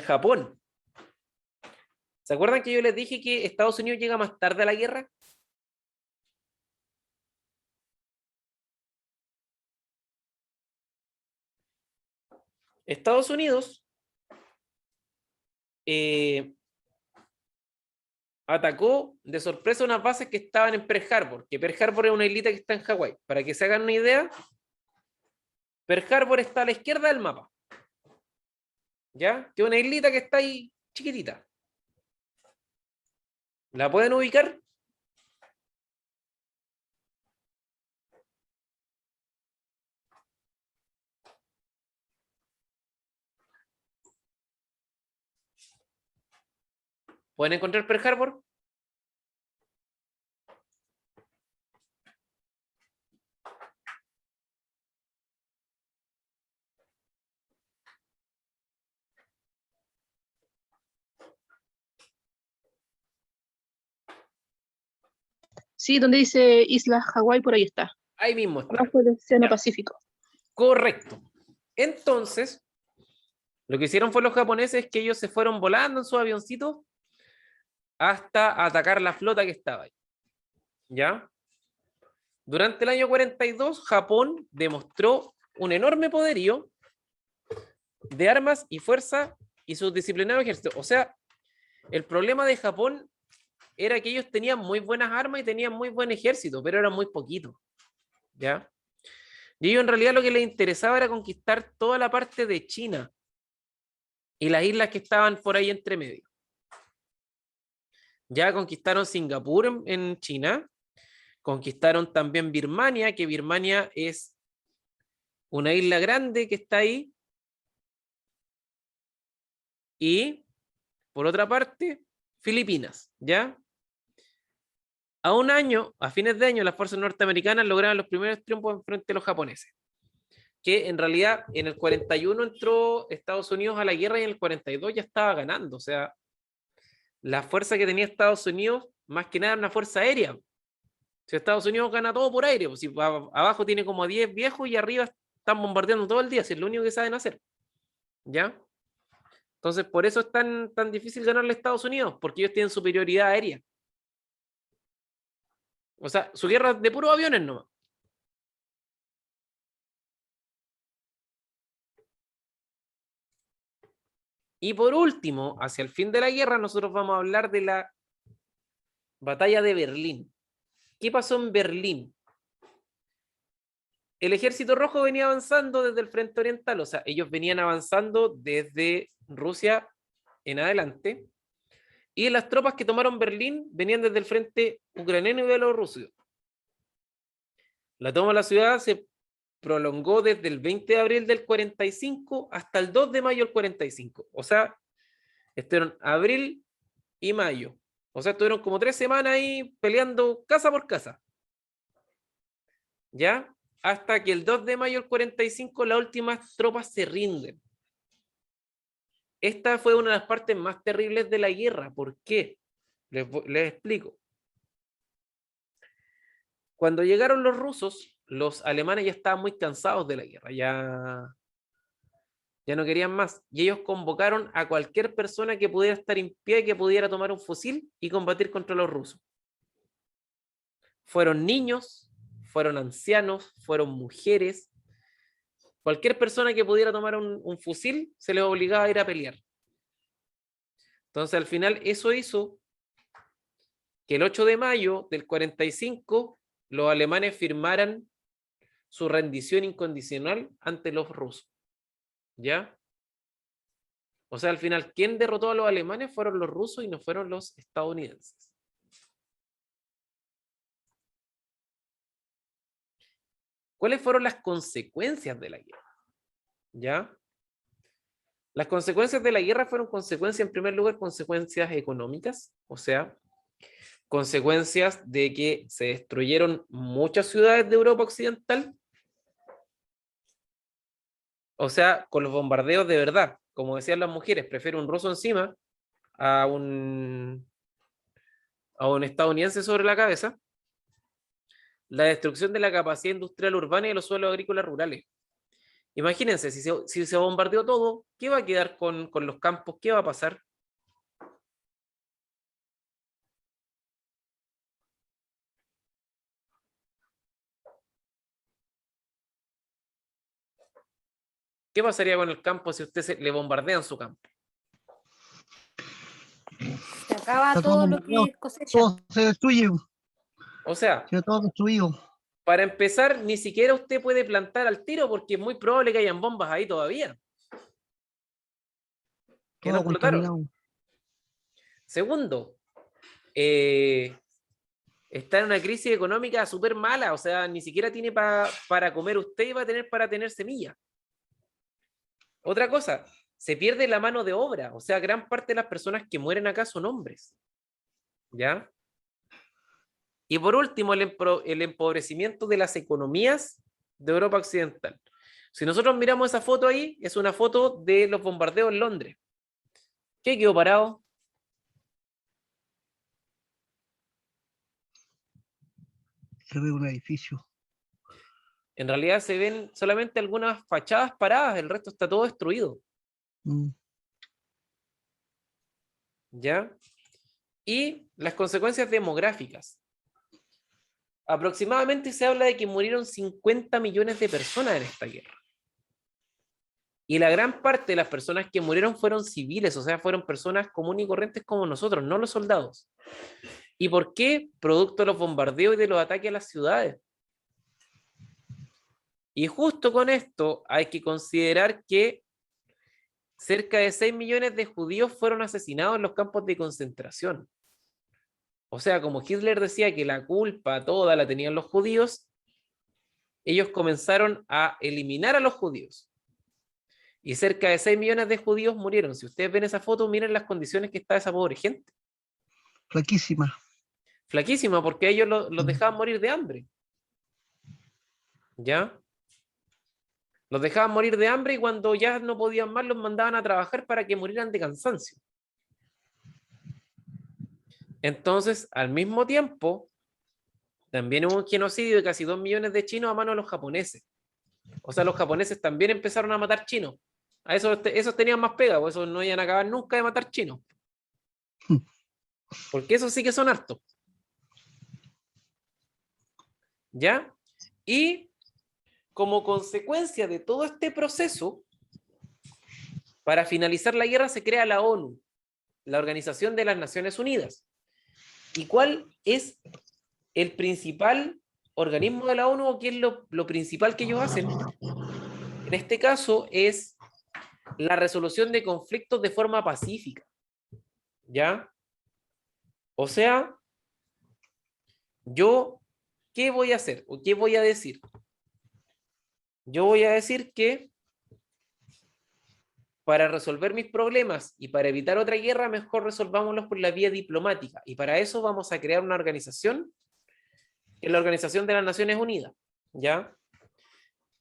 Japón? ¿Se acuerdan que yo les dije que Estados Unidos llega más tarde a la guerra? Estados Unidos atacó de sorpresa unas bases que estaban en Pearl Harbor, que Pearl Harbor es una islita que está en Hawái. Para que se hagan una idea, Pearl Harbor está a la izquierda del mapa, ¿ya? Que es una islita que está ahí chiquitita. ¿La pueden ubicar? ¿Pueden encontrar Pearl Harbor? Sí, donde dice Isla Hawái, por ahí está. Ahí mismo está. Abajo del Océano Ya. Pacífico. Correcto. Entonces, lo que hicieron fue los japoneses que ellos se fueron volando en sus avioncitos hasta atacar la flota que estaba ahí. ¿Ya? Durante el año 42, Japón demostró un enorme poderío de armas y fuerza y sus disciplinados ejércitos. O sea, el problema de Japón era que ellos tenían muy buenas armas y tenían muy buen ejército, pero eran muy poquitos. ¿Ya? Y ellos en realidad lo que les interesaba era conquistar toda la parte de China y las islas que estaban por ahí entre medio. Ya conquistaron Singapur en China, conquistaron también Birmania, que Birmania es una isla grande que está ahí. Y, por otra parte, Filipinas, ¿ya? A un año, a fines de año, las fuerzas norteamericanas lograron los primeros triunfos frente a los japoneses. Que en realidad en el 41 entró Estados Unidos a la guerra y en el 42 ya estaba ganando. O sea, la fuerza que tenía Estados Unidos, más que nada, era una fuerza aérea. Si Estados Unidos gana todo por aire, pues si abajo tiene como 10 viejos y arriba están bombardeando todo el día, si es lo único que saben hacer. ¿Ya? Entonces, por eso es tan difícil ganarle a Estados Unidos, porque ellos tienen superioridad aérea. O sea, su guerra es de puros aviones nomás. Y por último, hacia el fin de la guerra, nosotros vamos a hablar de la batalla de Berlín. ¿Qué pasó en Berlín? El ejército rojo venía avanzando desde el frente oriental, o sea, ellos venían avanzando desde Rusia en adelante, y las tropas que tomaron Berlín venían desde el frente ucraniano y bielorruso. La toma de la ciudad se prolongó desde el 20 de abril del 45 hasta el 2 de mayo del 45. O sea, estuvieron abril y mayo. O sea, estuvieron como 3 semanas ahí peleando casa por casa. ¿Ya? Hasta que el 2 de mayo del 45 las últimas tropas se rinden. Esta fue una de las partes más terribles de la guerra. ¿Por qué? Les explico. Cuando llegaron los rusos, los alemanes ya estaban muy cansados de la guerra, ya no querían más. Y ellos convocaron a cualquier persona que pudiera estar en pie y que pudiera tomar un fusil y combatir contra los rusos. Fueron niños, fueron ancianos, fueron mujeres. Cualquier persona que pudiera tomar un fusil se les obligaba a ir a pelear. Entonces, al final, eso hizo que el 8 de mayo del 45 los alemanes firmaran su rendición incondicional ante los rusos. ¿Ya? O sea, al final, ¿quién derrotó a los alemanes? Fueron los rusos y no fueron los estadounidenses. ¿Cuáles fueron las consecuencias de la guerra? ¿Ya? Las consecuencias de la guerra fueron consecuencias, en primer lugar, consecuencias económicas, o sea, consecuencias de que se destruyeron muchas ciudades de Europa Occidental, o sea, con los bombardeos de verdad, como decían las mujeres, prefiero un ruso encima a un estadounidense sobre la cabeza. La destrucción de la capacidad industrial urbana y de los suelos agrícolas rurales. Imagínense, si se bombardeó todo, ¿qué va a quedar con los campos? ¿Qué va a pasar? ¿Qué pasaría con el campo si usted le bombardean su campo? Se acaba Está todo todo lo bombardeado, que cosecha. todo se destruye, O sea, queda todo destruido. para empezar, ni siquiera usted puede plantar al tiro porque es muy probable que hayan bombas ahí todavía, que no Todo explotaron. contaminado. Segundo, está en una crisis económica súper mala, o sea, ni siquiera tiene para comer usted y va a tener para tener semillas. Otra cosa, se pierde la mano de obra, o sea, gran parte de las personas que mueren acá son hombres. ¿Ya? Y por último, el empobrecimiento de las economías de Europa Occidental. Si nosotros miramos esa foto ahí, es una foto de los bombardeos en Londres. ¿Qué quedó parado? se ve un edificio. En realidad se ven solamente algunas fachadas paradas, el resto está todo destruido. Mm, ¿Ya? Y las consecuencias demográficas. Aproximadamente se habla de que murieron 50 millones de personas en esta guerra. Y la gran parte de las personas que murieron fueron civiles, o sea, fueron personas comunes y corrientes como nosotros, no los soldados. ¿Y por qué? Producto de los bombardeos y de los ataques a las ciudades. Y justo con esto hay que considerar que cerca de 6 millones de judíos fueron asesinados en los campos de concentración. O sea, como Hitler decía que la culpa toda la tenían los judíos, ellos comenzaron a eliminar a los judíos. Y cerca de 6 millones de judíos murieron. Si ustedes ven esa foto, miren las condiciones que está esa pobre gente. flaquísima. Flaquísima, porque ellos los Mm, dejaban morir de hambre. ¿Ya? Los dejaban morir de hambre y cuando ya no podían más los mandaban a trabajar para que murieran de cansancio. Entonces, al mismo tiempo, también hubo un genocidio de casi 2 millones de chinos a manos de los japoneses. O sea, los japoneses también empezaron a matar chinos. A esos tenían más pega, pues esos no iban a acabar nunca de matar chinos. Porque esos sí que son hartos. ¿Ya? Y como consecuencia de todo este proceso, para finalizar la guerra se crea la ONU, la Organización de las Naciones Unidas. ¿Y cuál es el principal organismo de la ONU o qué es lo principal que ellos hacen? En este caso es la resolución de conflictos de forma pacífica. ¿Ya? O sea, yo, ¿qué voy a hacer? ¿O qué voy a decir? Yo voy a decir que para resolver mis problemas y para evitar otra guerra, mejor resolvámoslos por la vía diplomática. Y para eso vamos a crear una organización, que es la Organización de las Naciones Unidas. ¿Ya?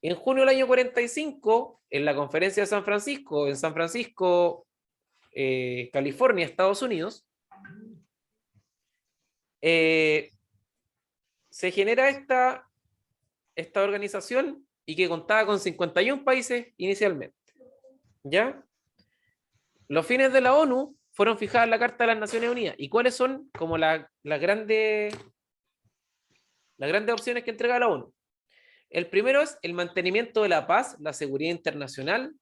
En junio del año 45, en la conferencia de San Francisco, en San Francisco, California, Estados Unidos, se genera esta organización y que contaba con 51 países inicialmente. ¿Ya? Los fines de la ONU fueron fijadas en la Carta de las Naciones Unidas. ¿Y cuáles son como las grandes opciones que entrega la ONU? El primero es el mantenimiento de la paz, la seguridad internacional,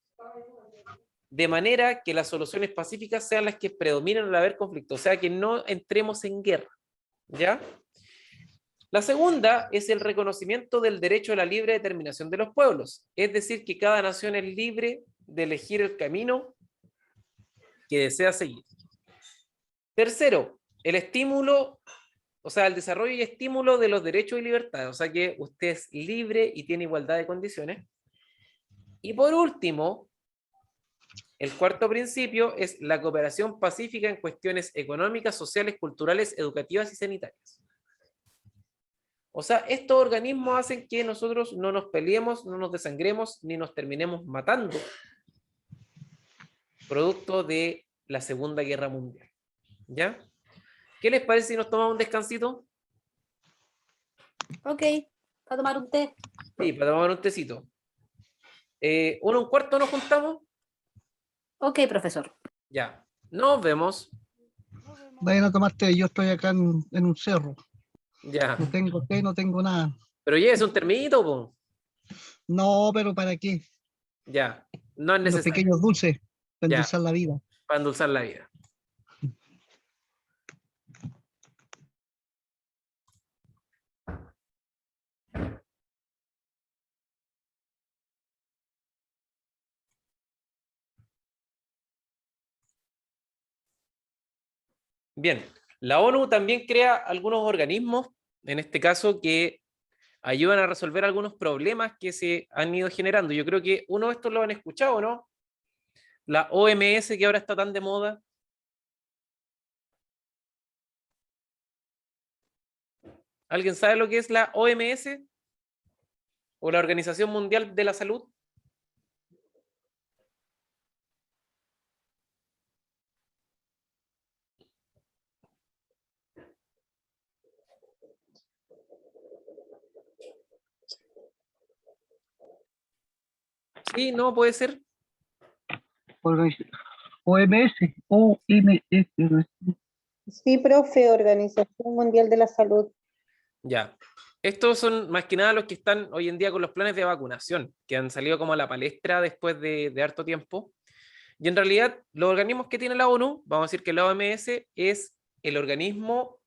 de manera que las soluciones pacíficas sean las que predominen al haber conflicto, o sea, que no entremos en guerra. ¿Ya? La segunda es el reconocimiento del derecho a la libre determinación de los pueblos, es decir, que cada nación es libre de elegir el camino que desea seguir. Tercero, el estímulo, o sea, el desarrollo y estímulo de los derechos y libertades, o sea, que usted es libre y tiene igualdad de condiciones. Y por último, el cuarto principio es la cooperación pacífica en cuestiones económicas, sociales, culturales, educativas y sanitarias. O sea, estos organismos hacen que nosotros no nos peleemos, no nos desangremos, ni nos terminemos matando, producto de la Segunda Guerra Mundial. ¿Ya? ¿Qué les parece si nos tomamos un descansito? Ok, para tomar un té. Sí, para tomar un tecito. 1:15 nos juntamos. Ok, profesor. Ya. Nos vemos. Vayan a tomarte, yo estoy acá en un cerro. Ya. No tengo té, no tengo nada. Pero llévese un termito, po. No, pero ¿para qué? Ya. No es Los necesario. pequeños dulces, para Ya. endulzar la vida. Para endulzar la vida. Bien. La ONU también crea algunos organismos, en este caso, que ayudan a resolver algunos problemas que se han ido generando. Yo creo que uno de estos lo han escuchado, ¿no? La OMS, que ahora está tan de moda. ¿Alguien sabe lo que es la OMS? ¿O la Organización Mundial de la Salud? Sí, no puede ser. Organiz- OMS, OMS. Sí, profe, Organización Mundial de la Salud. Ya. Estos son más que nada los que están hoy en día con los planes de vacunación, que han salido como a la palestra después de harto tiempo. Y en realidad, los organismos que tiene la ONU, vamos a decir que la OMS es el organismo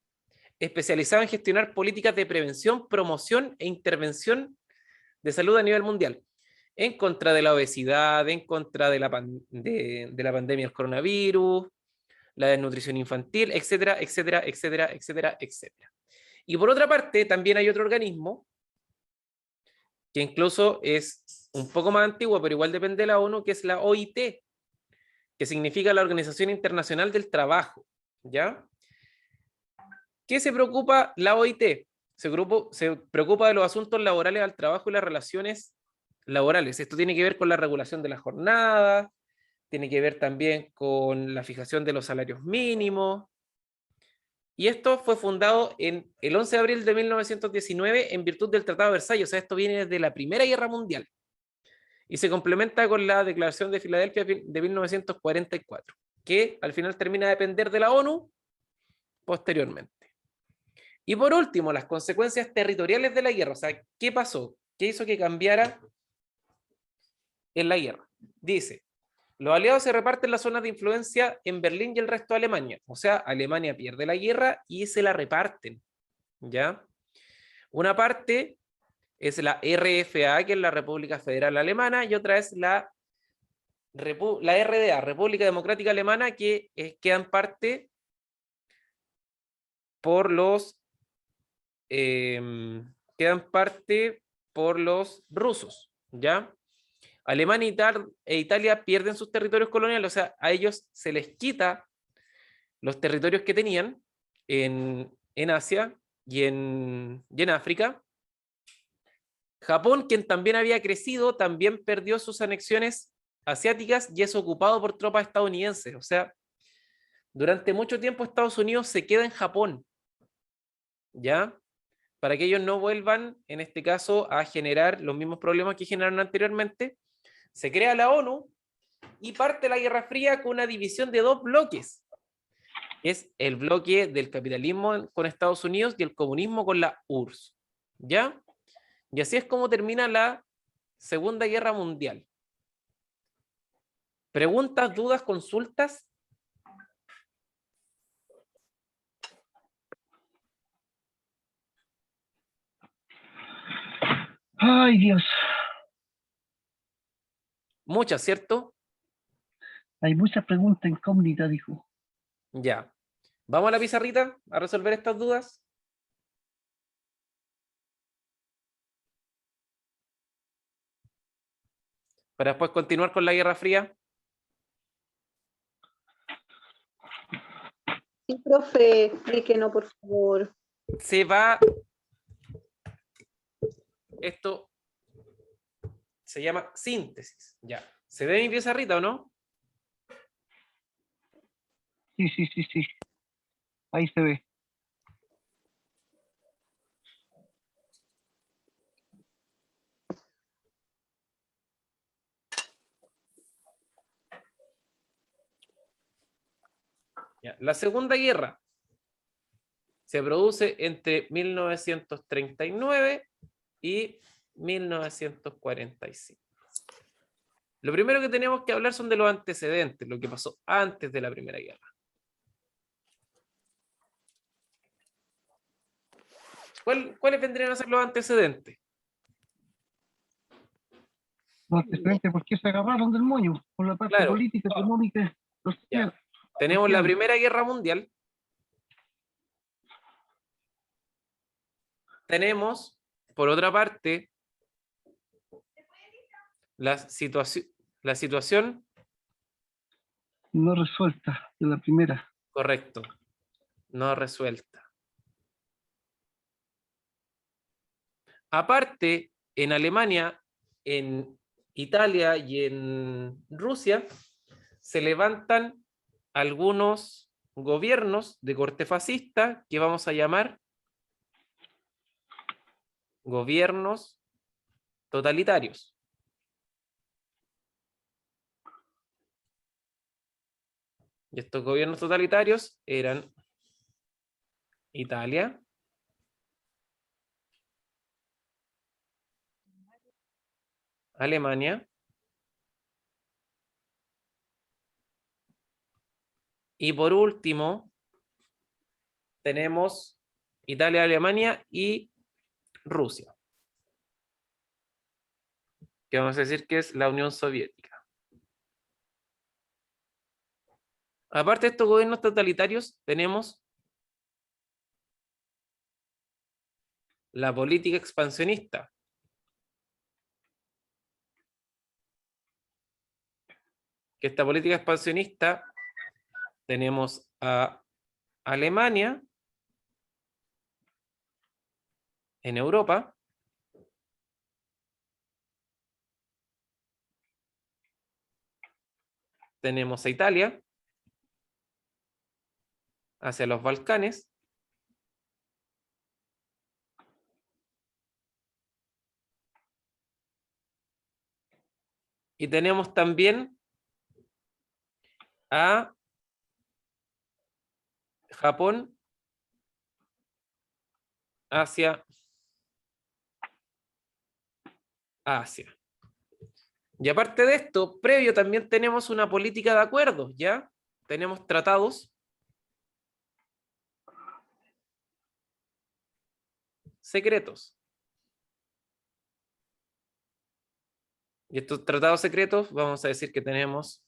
especializado en gestionar políticas de prevención, promoción e intervención de salud a nivel mundial, en contra de la obesidad, en contra de la pandemia del coronavirus, la desnutrición infantil, etcétera, etcétera, etcétera, etcétera, etcétera. Y por otra parte, también hay otro organismo que incluso es un poco más antiguo, pero igual depende de la ONU, que es la OIT, que significa la Organización Internacional del Trabajo, ¿ya? ¿Qué se preocupa la OIT? Se preocupa de los asuntos laborales al trabajo y las relaciones laborales. Esto tiene que ver con la regulación de la jornada, tiene que ver también con la fijación de los salarios mínimos. Y esto fue fundado el 11 de abril de 1919 en virtud del Tratado de Versalles. O sea, esto viene desde la Primera Guerra Mundial. Y se complementa con la Declaración de Filadelfia de 1944, que al final termina de depender de la ONU posteriormente. Y por último, las consecuencias territoriales de la guerra. O sea, ¿qué pasó? ¿Qué hizo que cambiara en la guerra? Dice, los aliados se reparten las zonas de influencia en Berlín y el resto de Alemania. O sea, Alemania pierde la guerra y se la reparten, ¿ya? Una parte es la RFA, que es la República Federal Alemana, y otra es la RDA, República Democrática Alemana, que quedan parte por los quedan parte por los rusos, ¿ya? Alemania e Italia pierden sus territorios coloniales, o sea, a ellos se les quita los territorios que tenían en Asia y en África. Japón, quien también había crecido, también perdió sus anexiones asiáticas y es ocupado por tropas estadounidenses. O sea, durante mucho tiempo Estados Unidos se queda en Japón, ¿ya? Para que ellos no vuelvan, en este caso, a generar los mismos problemas que generaron anteriormente. Se crea la ONU y parte la Guerra Fría con una división de dos bloques. Es el bloque del capitalismo con Estados Unidos y el comunismo con la URSS, ¿ya? Y así es como termina la Segunda Guerra Mundial. ¿Preguntas, dudas, consultas? Ay, Dios. Muchas, ¿cierto? Hay muchas preguntas incógnitas, dijo. Ya. ¿Vamos a la pizarrita a resolver estas dudas? Para después continuar con la Guerra Fría. Sí, profe, explíquenos, por favor. Se va... Esto se llama síntesis. Ya. ¿Se ve mi pizarrita o no? Sí, sí, sí, sí. Ahí se ve. Ya. La Segunda Guerra se produce entre 1939 y 1945. Lo primero que tenemos que hablar son de los antecedentes, lo que pasó antes de la Primera Guerra. ¿Cuáles vendrían a ser los antecedentes? Los antecedentes, ¿por qué se agarraron del moño? Por la parte Claro. política, económica, social. Ya. Tenemos la Primera Guerra Mundial. Tenemos, por otra parte, la situación No resuelta de la primera. correcto, no resuelta. Aparte, en Alemania, en Italia y en Rusia, se levantan algunos gobiernos de corte fascista que vamos a llamar gobiernos totalitarios. Y estos gobiernos totalitarios eran Italia, Alemania y por último tenemos Italia, Alemania y Rusia, que vamos a decir que es la Unión Soviética. Aparte de estos gobiernos totalitarios, tenemos la política expansionista, que esta política expansionista tenemos a Alemania en Europa, tenemos a Italia hacia los Balcanes, y tenemos también a Japón hacia Asia. Y aparte de esto, previo también tenemos una política de acuerdos, ¿ya? Tenemos tratados secretos. Y estos tratados secretos, vamos a decir que tenemos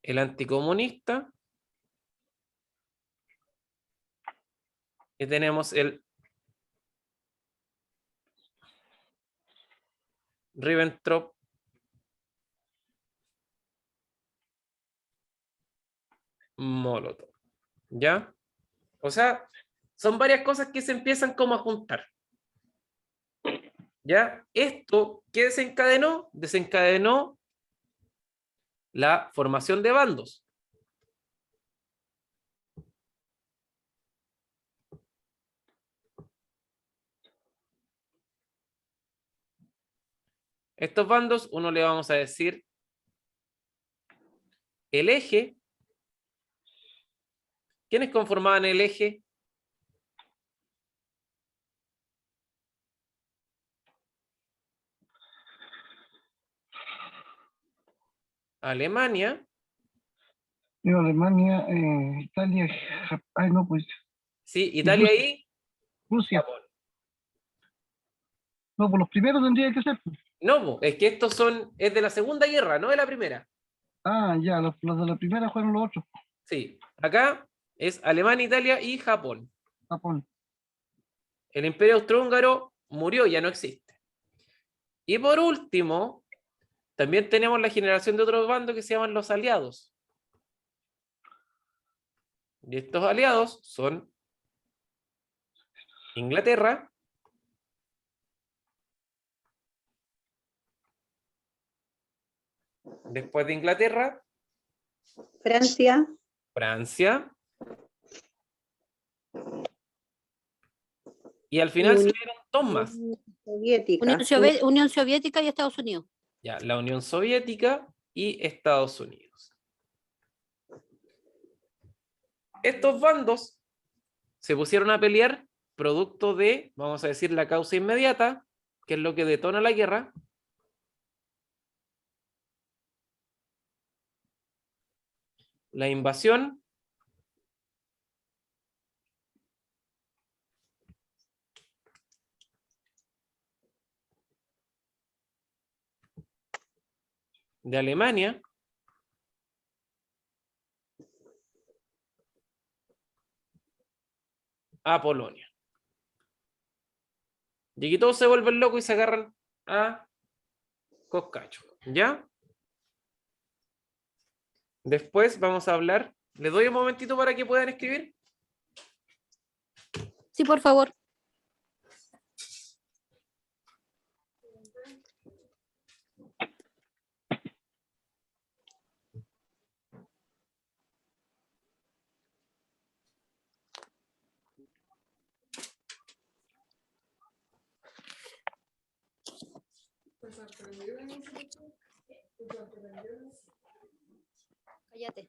el anticomunista y tenemos el Ribbentrop-Molotov, ¿ya? O sea, son varias cosas que se empiezan como a juntar. ¿Ya? Esto, ¿qué desencadenó? Desencadenó la formación de bandos. Estos bandos, uno le vamos a decir el eje. ¿Quiénes conformaban el eje? Alemania. Pero Alemania, Italia, ay no, pues Sí, Italia Rusia. y Rusia. Japón. No, pues los primeros tendría que ser. No, es que estos son, es de la Segunda Guerra, no de la Primera. Ah, ya, los de la primera fueron los otros. Sí, acá es Alemania, Italia y Japón. Japón. El Imperio Austrohúngaro murió, ya no existe. Y por último, también tenemos la generación de otros bandos que se llaman los aliados. Y estos aliados son Inglaterra, después de Inglaterra, Francia, Francia, y al y final Unión salieron dos más. Soviética. Unión Soviética y Estados Unidos. Ya, la Unión Soviética y Estados Unidos. Estos bandos se pusieron a pelear producto de, vamos a decir, la causa inmediata, que es lo que detona la guerra. La invasión de Alemania a Polonia. Y aquí todos se vuelven locos y se agarran a coscacho, ¿ya? Después vamos a hablar. Les doy un momentito para que puedan escribir. Sí, por favor. Cállate.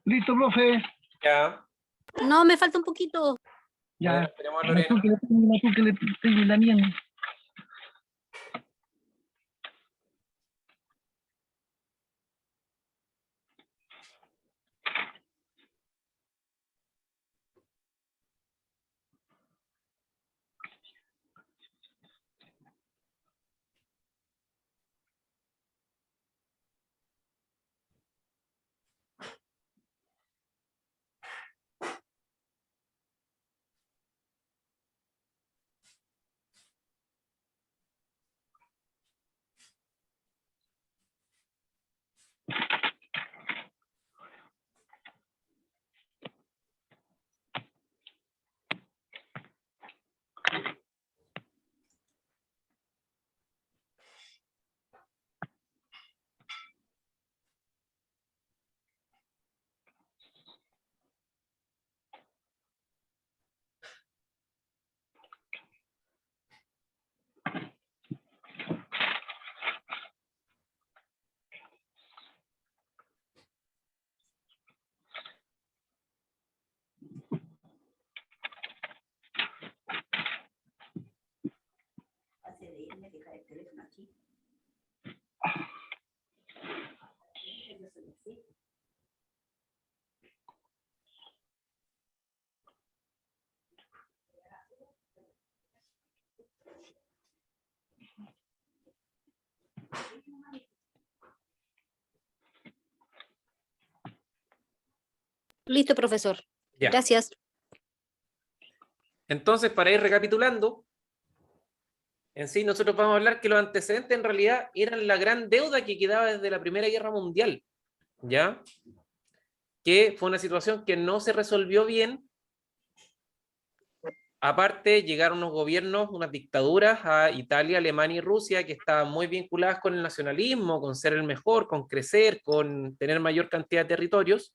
Listo, profe. Ya. No, me falta un poquito. Bueno, Ya. esperemos a Tú Lorena. que le termina, tú que le termina la mía. Listo, profesor. Ya. Gracias. Entonces, para ir recapitulando, en sí nosotros vamos a hablar que los antecedentes en realidad eran la gran deuda que quedaba desde la Primera Guerra Mundial, ¿ya? Que fue una situación que no se resolvió bien. Aparte, llegaron unos gobiernos, unas dictaduras a Italia, Alemania y Rusia que estaban muy vinculadas con el nacionalismo, con ser el mejor, con crecer, con tener mayor cantidad de territorios.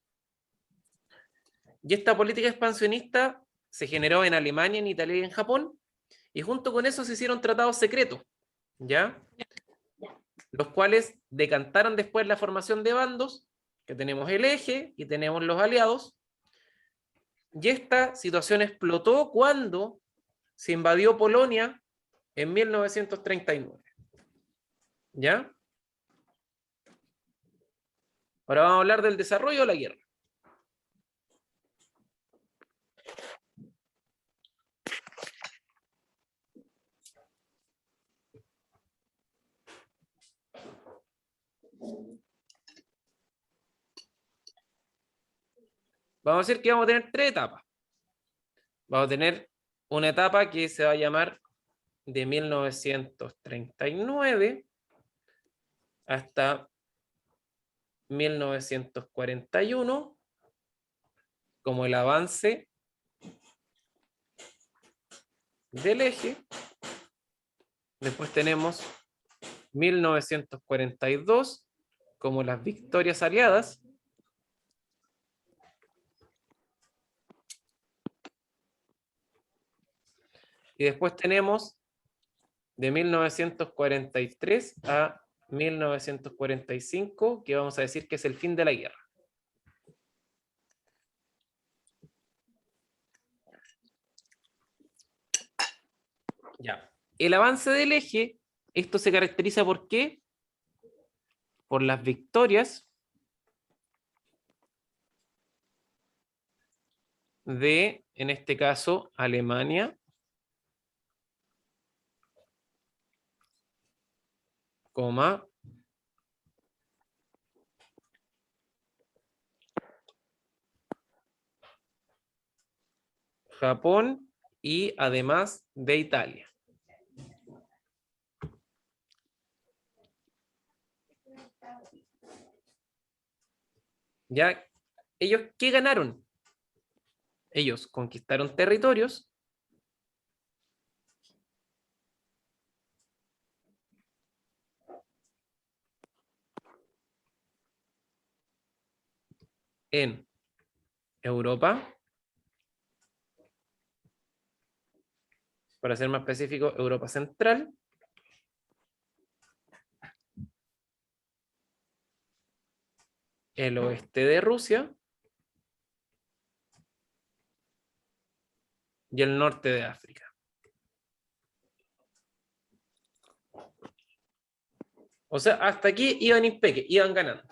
Y esta política expansionista se generó en Alemania, en Italia y en Japón, y junto con eso se hicieron tratados secretos, ¿ya? Los cuales decantaron después la formación de bandos, que tenemos el eje y tenemos los aliados, y esta situación explotó cuando se invadió Polonia en 1939. ¿Ya? Ahora vamos a hablar del desarrollo de la guerra. Vamos a decir que vamos a tener tres etapas. Vamos a tener una etapa que se va a llamar de 1939 hasta 1941, como el avance del eje. Después tenemos 1942 como las victorias aliadas. Y después tenemos de 1943 a 1945, que vamos a decir que es el fin de la guerra. Ya. El avance del eje, esto se caracteriza ¿por qué? Por las victorias de, en este caso, Alemania, coma, Japón y además de Italia. ¿Ya? ¿Ellos qué ganaron? Ellos conquistaron territorios en Europa, para ser más específico, Europa Central, el oeste de Rusia y el norte de África. O sea, hasta aquí iban impeque, iban ganando.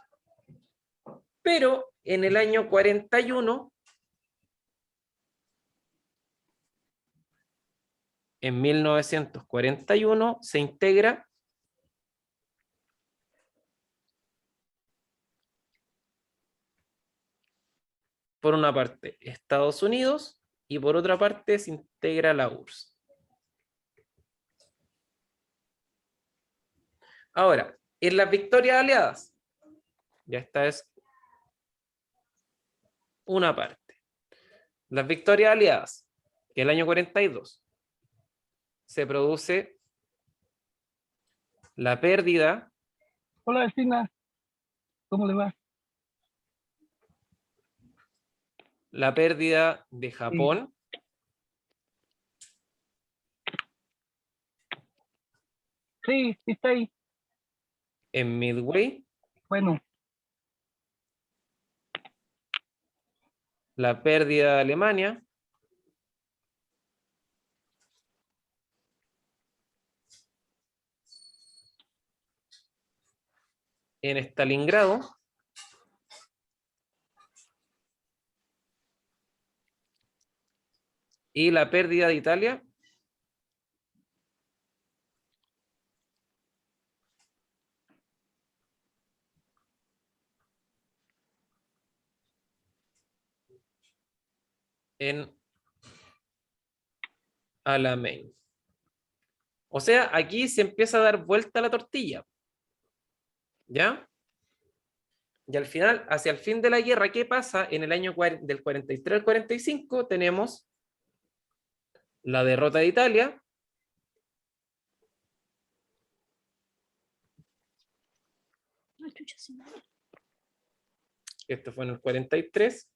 Pero en el año 41, en 1941, se integra por una parte Estados Unidos y por otra parte se integra la URSS. Ahora, en las victorias aliadas, ya esta es una parte. Las victorias aliadas, que el año 42 se produce la pérdida. Hola, vecina. ¿Cómo le va? La pérdida de Japón. Sí, sí está ahí. En Midway. Bueno, La pérdida de Alemania. En Stalingrado. Y la pérdida de Italia en Alamein. O sea, aquí se empieza a dar vuelta la tortilla. ¿Ya? Y al final, hacia el fin de la guerra, ¿qué pasa? En el año del 43 al 45 tenemos la derrota de Italia. Esto fue en el 43.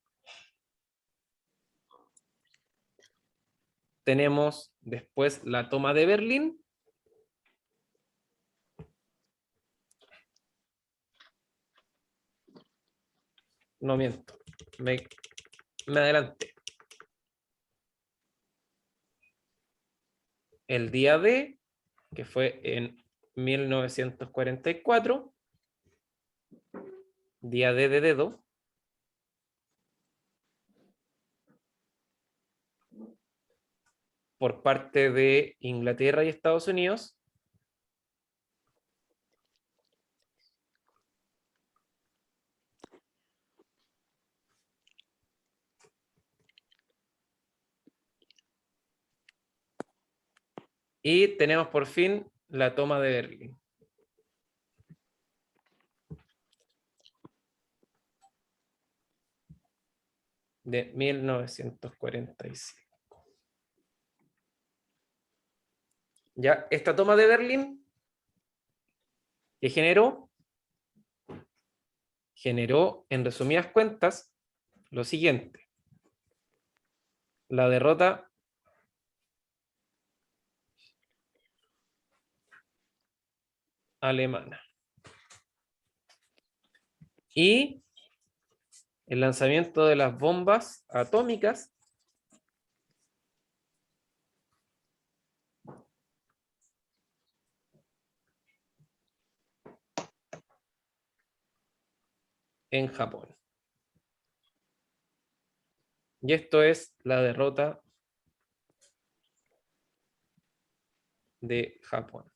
Tenemos después la toma de Berlín. No miento, me adelanté. El día D, que fue en 1944, día D de dedo, por parte de Inglaterra y Estados Unidos. Y tenemos por fin la toma de Berlín. De 1945. Ya, esta toma de Berlín, ¿qué generó? Generó, en resumidas cuentas, lo siguiente. La derrota alemana. Y el lanzamiento de las bombas atómicas en Japón. Y esto es la derrota de Japón.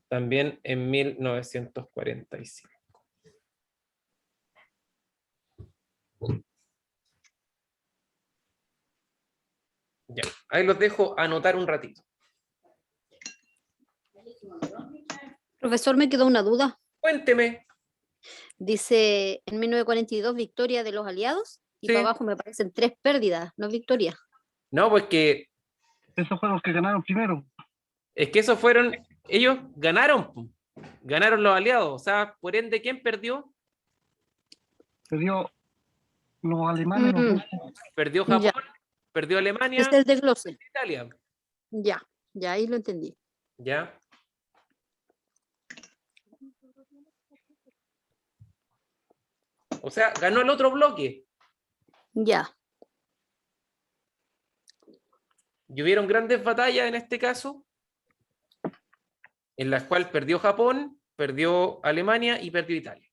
También en 1945. Ya, ahí los dejo anotar un ratito. Profesor, me quedó una duda. Cuénteme. Dice en 1942 victoria de los aliados y Sí. para abajo me parecen 3 pérdidas, no victorias. No, pues que Esos fueron los que ganaron primero. es que esos fueron, ellos ganaron, po. Ganaron los aliados. O sea, por ende, ¿quién perdió? Perdió los alemanes, los Mm, rusos. Perdió Japón, ya, perdió Alemania, es el desglose. Italia. Ya, ahí lo entendí. ¿Ya? O sea, ganó el otro bloque. Ya, Y hubieron grandes batallas en este caso, en las cuales perdió Japón, perdió Alemania y perdió Italia.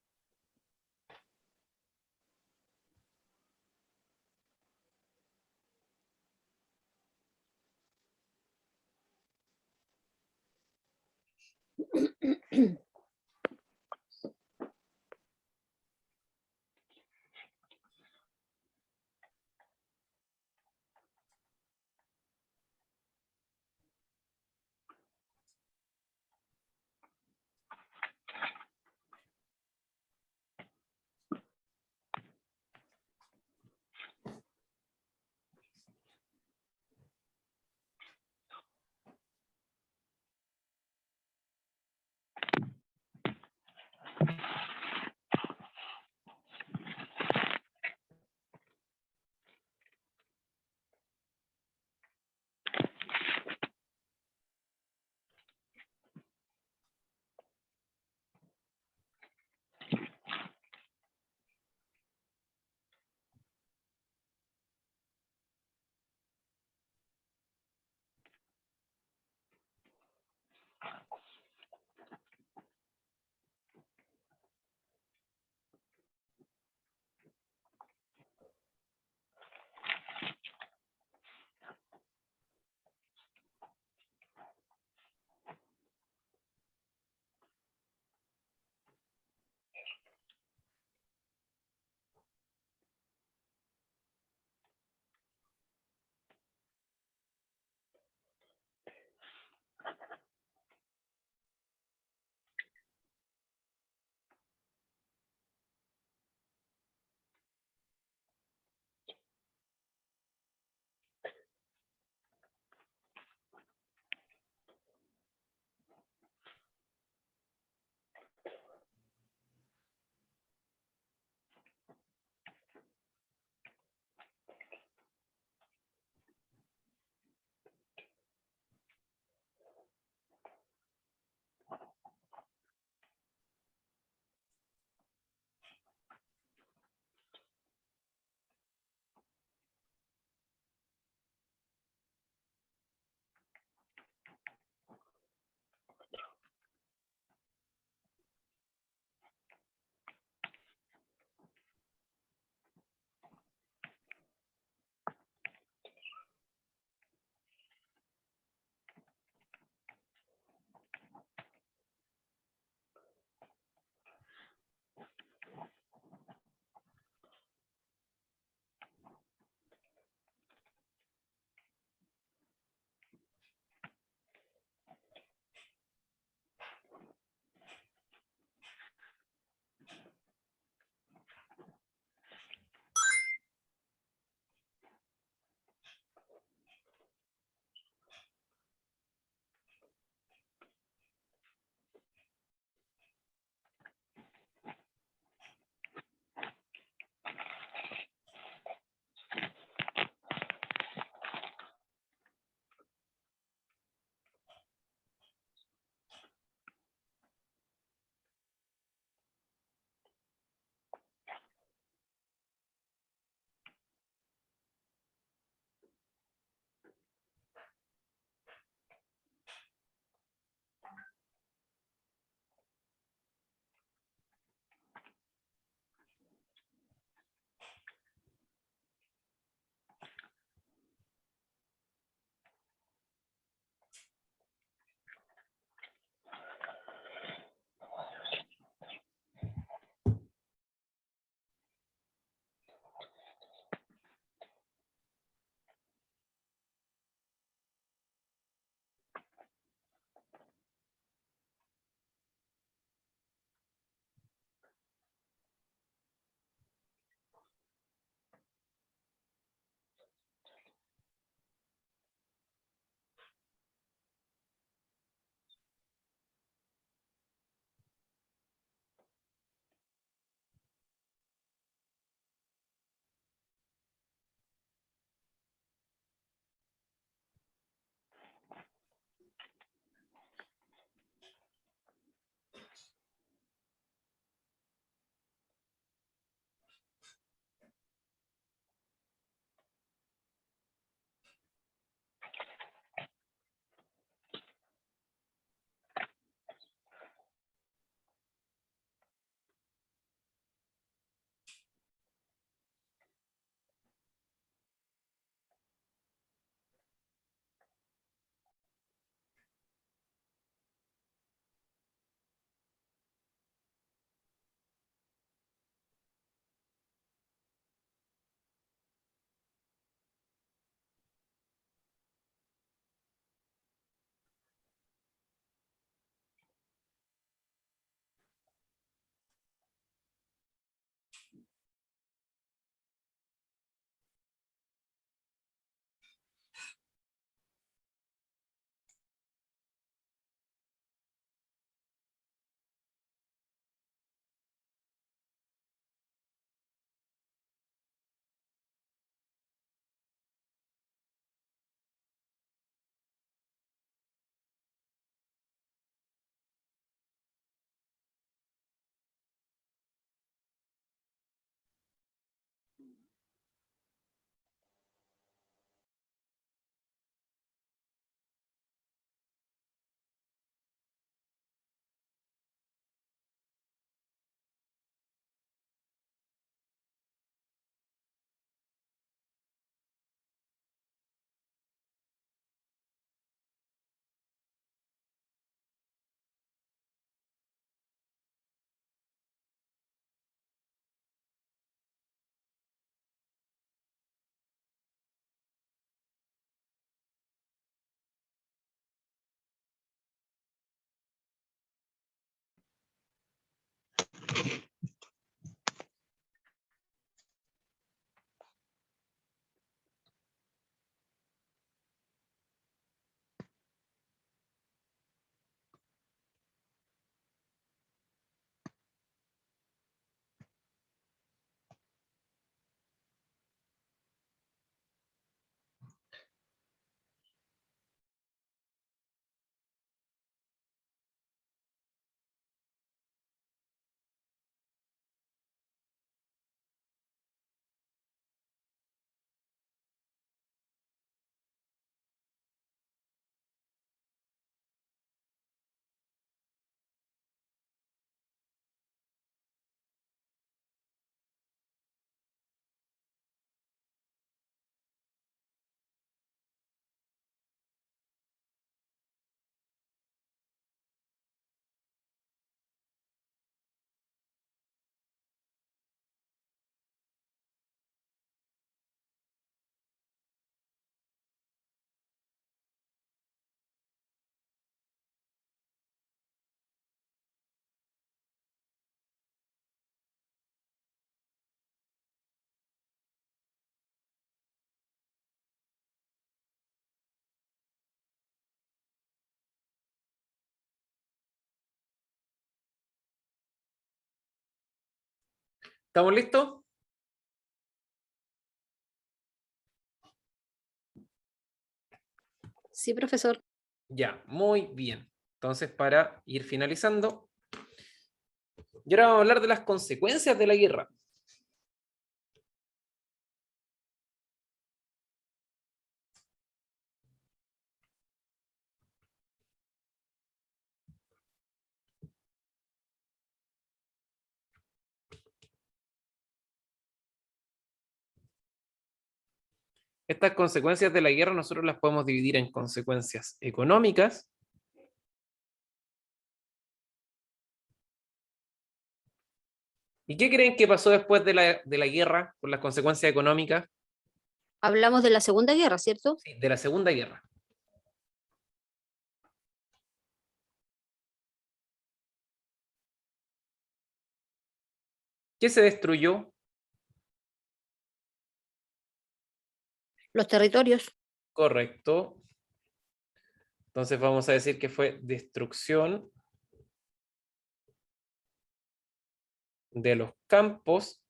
¿Estamos listos? Sí, profesor. Ya, muy bien. Entonces, para ir finalizando, y ahora vamos a hablar de las consecuencias de la guerra. Estas consecuencias de la guerra nosotros las podemos dividir en consecuencias económicas, ¿y qué creen que pasó después de la guerra con las consecuencias económicas? Hablamos de la Segunda Guerra, ¿cierto? Sí, de la Segunda Guerra. ¿Qué se destruyó? Los territorios. Correcto. Entonces vamos a decir que fue destrucción de los campos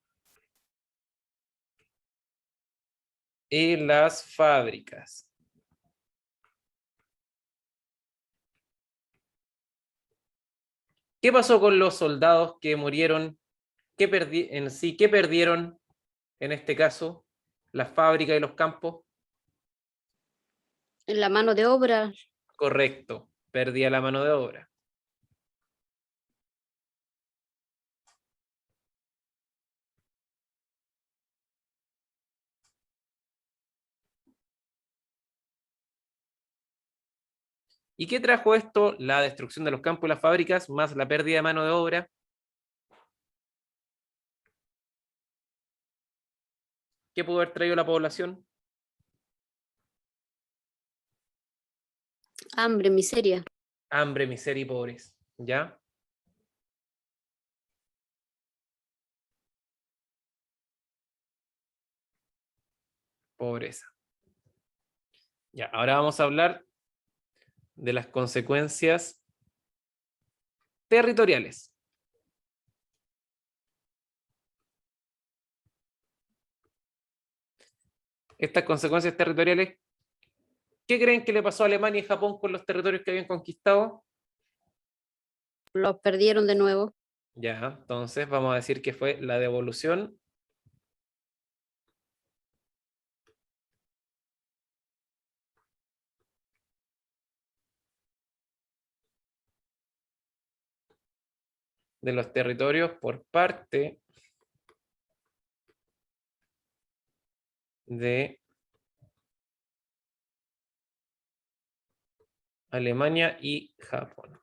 y las fábricas. ¿Qué pasó con los soldados que murieron? ¿Qué perdieron en este caso? Las fábricas y los campos. En la mano de obra. Correcto, perdía la mano de obra. ¿Y qué trajo esto? La destrucción de los campos y las fábricas, más la pérdida de mano de obra. ¿Qué pudo haber traído la población? Hambre, miseria. Hambre, miseria y pobreza. ¿Ya? Pobreza. Ya, ahora vamos a hablar de las consecuencias territoriales. Estas consecuencias territoriales, ¿qué creen que le pasó a Alemania y Japón con los territorios que habían conquistado? Los perdieron de nuevo. Ya, entonces vamos a decir que fue la devolución de los territorios por parte de Alemania y Japón.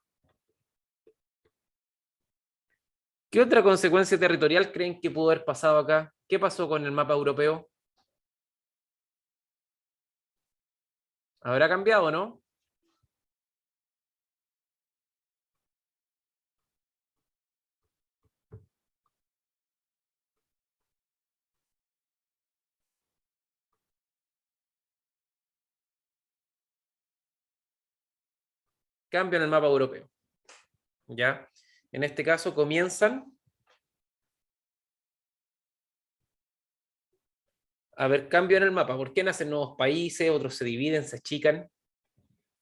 ¿Qué otra consecuencia territorial creen que pudo haber pasado acá? ¿Qué pasó con el mapa europeo? ¿Habrá cambiado, no? Cambio en el mapa europeo. ¿Ya? En este caso comienzan a haber cambio en el mapa. ¿Por qué nacen nuevos países? Otros se dividen, se achican.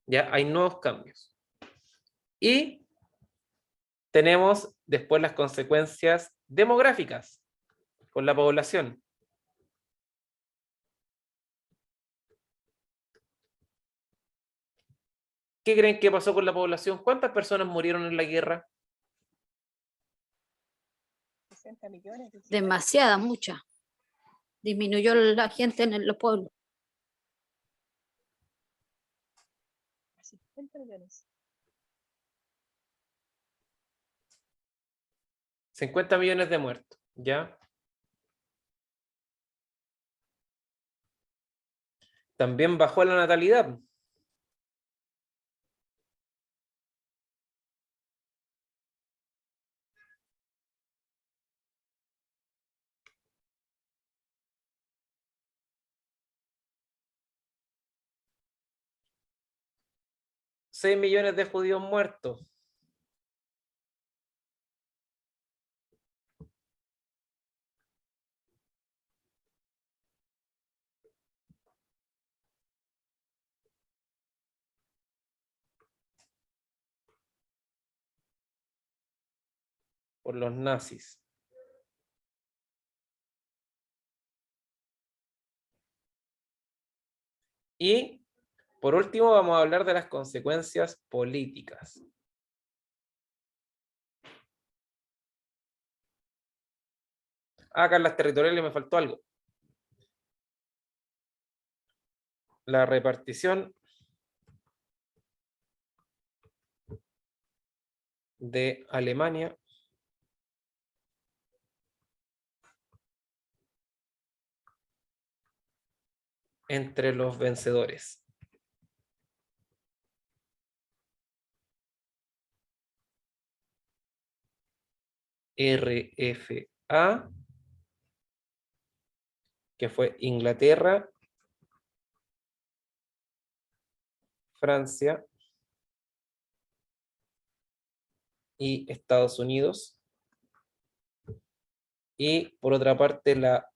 Ya hay nuevos cambios. Y tenemos después las consecuencias demográficas con la población. ¿Qué creen que pasó con la población? ¿Cuántas personas murieron en la guerra? 60 millones. Demasiadas, muchas. Disminuyó la gente en los pueblos. 50 millones. 50 millones de muertos. ¿Ya? También bajó la natalidad. $6 millones de judíos muertos. por los nazis. Y por último vamos a hablar de las consecuencias políticas. Acá en las territoriales me faltó algo. La repartición de Alemania entre los vencedores. RFA, que fue Inglaterra, Francia y Estados Unidos. Y por otra parte la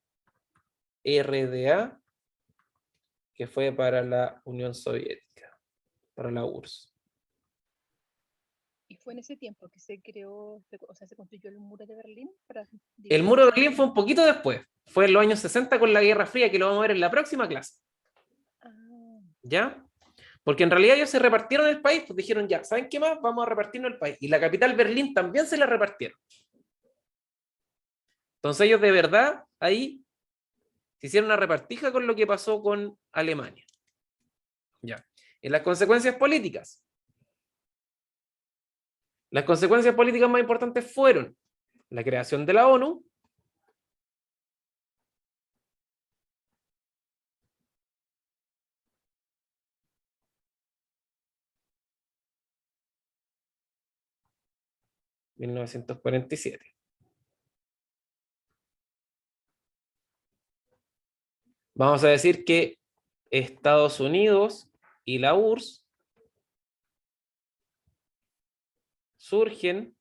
RDA, que fue para la Unión Soviética, para la URSS. Y fue en ese tiempo que se creó, o sea, se construyó el muro de Berlín para El dividir muro de Alemania. Berlín fue un poquito después. Fue en los años 60 con la Guerra Fría, que lo vamos a ver en la próxima clase. Ah, ¿Ya? Porque en realidad ellos se repartieron el país, pues dijeron ya, ¿saben qué más? Vamos a repartirnos el país. Y la capital Berlín también se la repartieron. Entonces ellos de verdad ahí se hicieron una repartija con lo que pasó con Alemania. Ya. En las consecuencias políticas. Las consecuencias políticas más importantes fueron la creación de la ONU, en 1947. Vamos a decir que Estados Unidos y la URSS surgen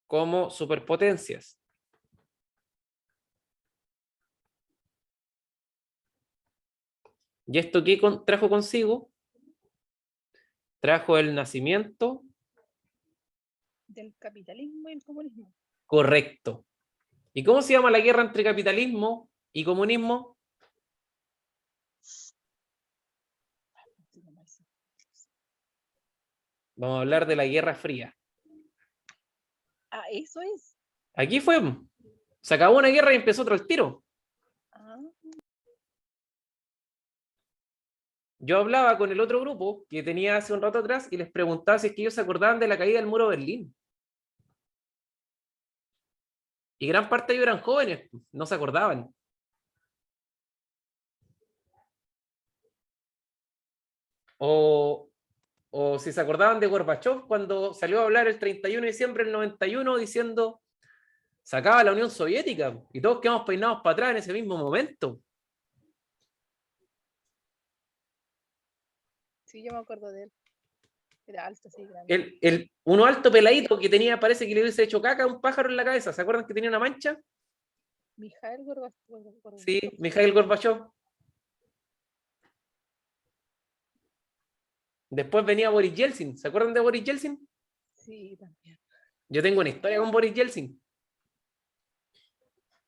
como superpotencias. ¿Y esto qué trajo consigo? Trajo el nacimiento del capitalismo y el comunismo. correcto. ¿Y cómo se llama la guerra entre capitalismo y comunismo? Vamos a hablar de la Guerra Fría. Ah, eso es. Aquí fue. Se acabó una guerra y empezó otro al tiro. Ah, Yo hablaba con el otro grupo que tenía hace un rato atrás y les preguntaba si es que ellos se acordaban de la caída del muro de Berlín. Y gran parte de ellos eran jóvenes, no se acordaban. O, o si se acordaban de Gorbachev cuando salió a hablar el 31 de diciembre del 91 diciendo se acaba la Unión Soviética y todos quedamos peinados para atrás en ese mismo momento. sí, yo me acuerdo de él. Era alto, sí, grande. Uno alto peladito que tenía, parece que le hubiese hecho caca a un pájaro en la cabeza. ¿Se acuerdan que tenía una mancha? Mijael Gorbachev. Sí, Mikhail Gorbachev. Después venía Boris Yeltsin. ¿Se acuerdan de Boris Yeltsin? Sí, también. Yo tengo una historia con Boris Yeltsin.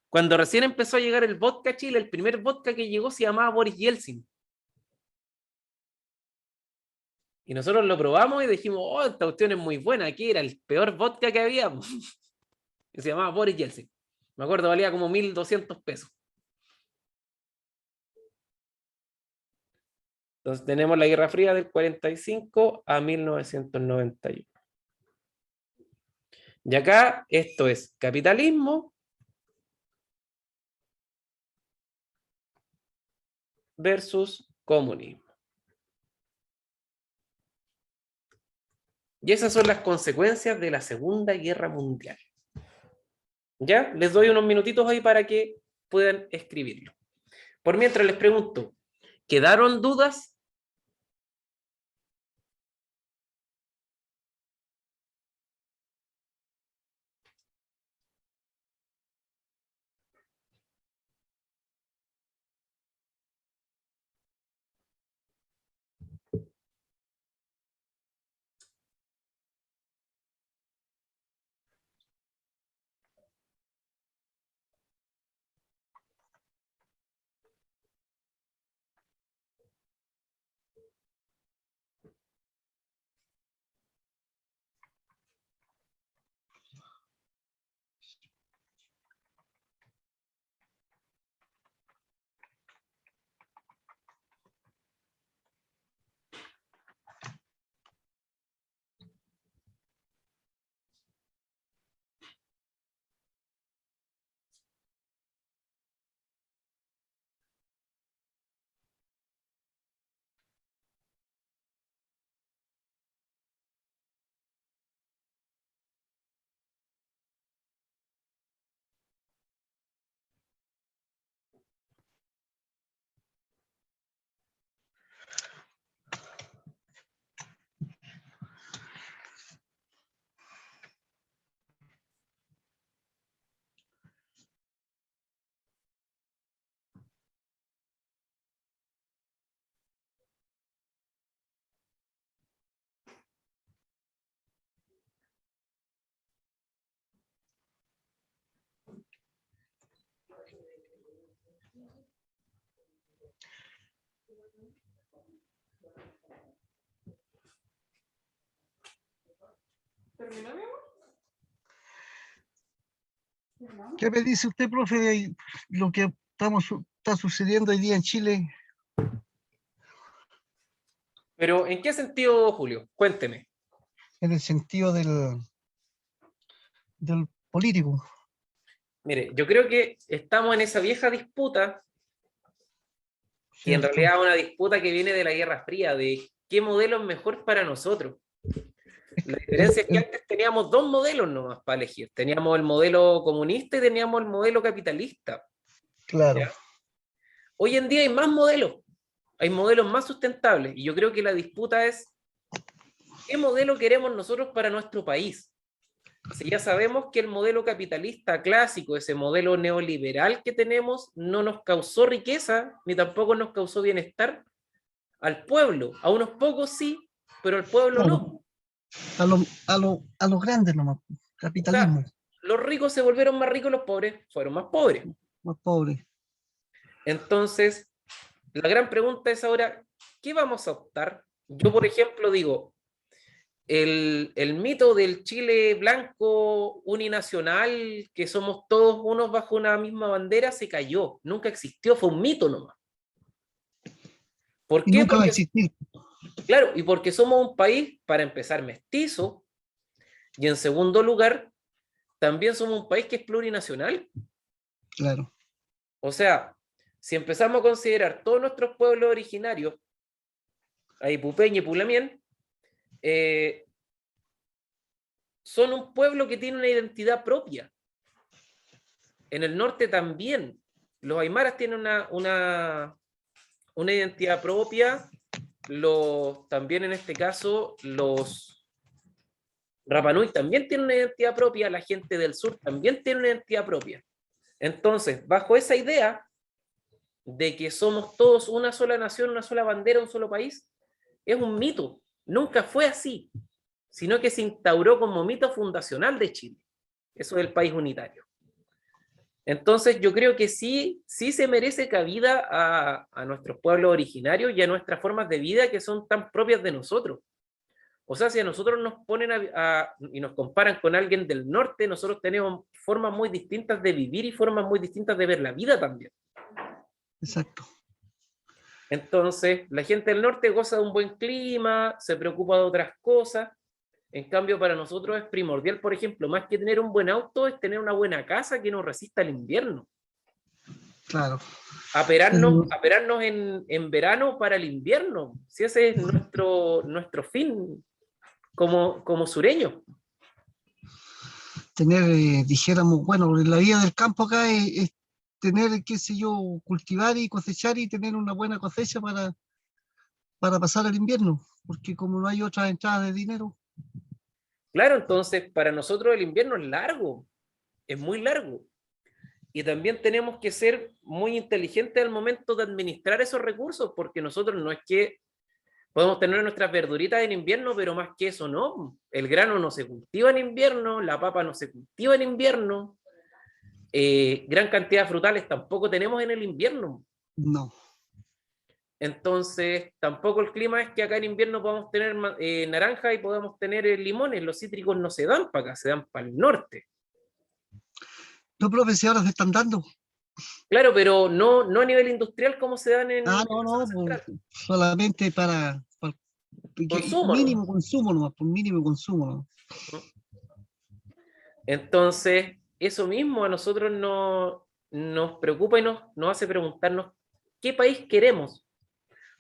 Cuando recién empezó a llegar el vodka a Chile, el primer vodka que llegó se llamaba Boris Yeltsin. Y nosotros lo probamos y dijimos, oh, esta cuestión es muy buena. Aquí era el peor vodka que había. Y se llamaba Boris Yeltsin. Me acuerdo, valía como 1.200 pesos. Entonces tenemos la Guerra Fría del 45 a 1991. Y acá esto es capitalismo versus comunismo. Y esas son las consecuencias de la Segunda Guerra Mundial. ¿Ya? Les doy unos minutitos ahí para que puedan escribirlo. Por mientras les pregunto, ¿quedaron dudas? ¿Qué me dice usted, profe, de lo que está sucediendo hoy día en Chile? Pero, ¿en qué sentido, Julio? Cuénteme. En el sentido del político. Mire, yo creo que estamos en esa vieja disputa, que en ¿Cierto? realidad es una disputa que viene de la Guerra Fría, de qué modelo es mejor para nosotros. La diferencia es que antes teníamos dos modelos nomás para elegir. Teníamos el modelo comunista y teníamos el modelo capitalista. Claro. ¿Ya? Hoy en día hay más modelos, hay modelos más sustentables, y yo creo que la disputa es ¿qué modelo queremos nosotros para nuestro país? Si ya sabemos que el modelo capitalista clásico, ese modelo neoliberal que tenemos, no nos causó riqueza, ni tampoco nos causó bienestar al pueblo. A unos pocos sí, pero al pueblo Claro. no. A los grandes nomás. O Capitalismo. sea, los ricos se volvieron más ricos, los pobres fueron más pobres. Más pobres. Entonces, la gran pregunta es ahora, ¿qué vamos a optar? Yo, por ejemplo, digo, el mito del Chile blanco uninacional, que somos todos unos bajo una misma bandera, se cayó, nunca existió, fue un mito nomás. ¿Por Y qué? nunca va a Porque, existir. claro, y porque somos un país, para empezar, mestizo, y en segundo lugar, también somos un país que es plurinacional. Claro. O sea, si empezamos a considerar todos nuestros pueblos originarios, Aipupeña y Pulamien, son un pueblo que tiene una identidad propia. En el norte también. Los aymaras tienen una identidad propia. También en este caso, los Rapanui también tienen una identidad propia. La gente del sur también tiene una identidad propia. Entonces, bajo esa idea de que somos todos una sola nación, una sola bandera, un solo país, es un mito. Nunca fue así, sino que se instauró como mito fundacional de Chile. Eso es el país unitario. Entonces yo creo que sí se merece cabida a nuestros pueblos originarios y a nuestras formas de vida que son tan propias de nosotros. O sea, si a nosotros nos ponen y nos comparan con alguien del norte, nosotros tenemos formas muy distintas de vivir y formas muy distintas de ver la vida también. Exacto. Entonces, la gente del norte goza de un buen clima, se preocupa de otras cosas. En cambio, para nosotros es primordial, por ejemplo, más que tener un buen auto, es tener una buena casa que nos resista al invierno. Claro. Aperarnos en verano para el invierno, si ese es nuestro fin como sureños. Tener, dijéramos, bueno, la vida del campo acá es tener, qué sé yo, cultivar y cosechar y tener una buena cosecha para pasar el invierno, porque como no hay otras entradas de dinero. Claro, entonces para nosotros el invierno es largo, es muy largo. Y también tenemos que ser muy inteligentes al momento de administrar esos recursos, porque nosotros no es que podemos tener nuestras verduritas en invierno, pero más que eso no. El grano no se cultiva en invierno, la papa no se cultiva en invierno, gran cantidad de frutales tampoco tenemos en el invierno. No. Entonces, tampoco el clima es que acá en invierno podamos tener naranja y podamos tener limones. Los cítricos no se dan para acá, se dan para el norte. No, profe, si ahora se están dando. Claro, pero no a nivel industrial como se dan en No, la zona central. solamente para Consumo, mínimo ¿no? consumo nomás, por mínimo consumo nomás. Entonces, eso mismo a nosotros nos preocupa y nos hace preguntarnos qué país queremos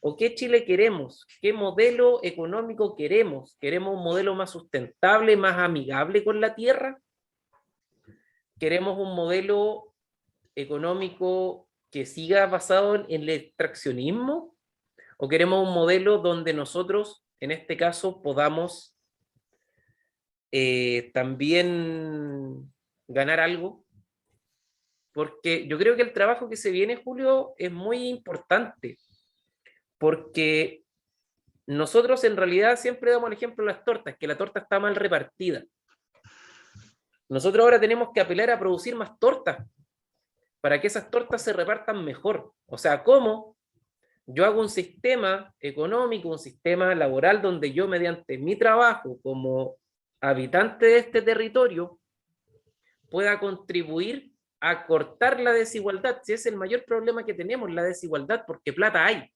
o qué Chile queremos, qué modelo económico queremos. ¿Queremos un modelo más sustentable, más amigable con la tierra? ¿Queremos un modelo económico que siga basado en el extraccionismo? ¿O queremos un modelo donde nosotros, en este caso, podamos también ganar algo? Porque yo creo que el trabajo que se viene, Julio, es muy importante, porque nosotros en realidad siempre damos el ejemplo de las tortas, que la torta está mal repartida. Nosotros ahora tenemos que apelar a producir más tortas, para que esas tortas se repartan mejor. O sea, ¿cómo? Yo hago un sistema económico, un sistema laboral donde yo mediante mi trabajo como habitante de este territorio pueda contribuir a cortar la desigualdad. Si es el mayor problema que tenemos, la desigualdad, porque plata hay.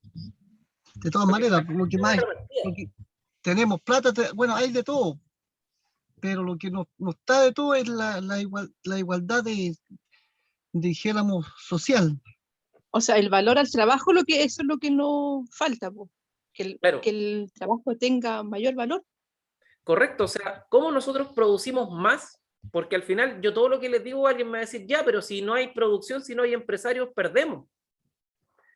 De todas maneras, lo que más, lo que tenemos plata, bueno, hay de todo, pero lo que no está de todo es la igualdad dijéramos, social. O sea, el valor al trabajo, eso es lo que nos falta, po. Claro. Que el trabajo tenga mayor valor. Correcto, o sea, ¿cómo nosotros producimos más? Porque al final yo todo lo que les digo, alguien me va a decir, ya, pero si no hay producción, si no hay empresarios, perdemos.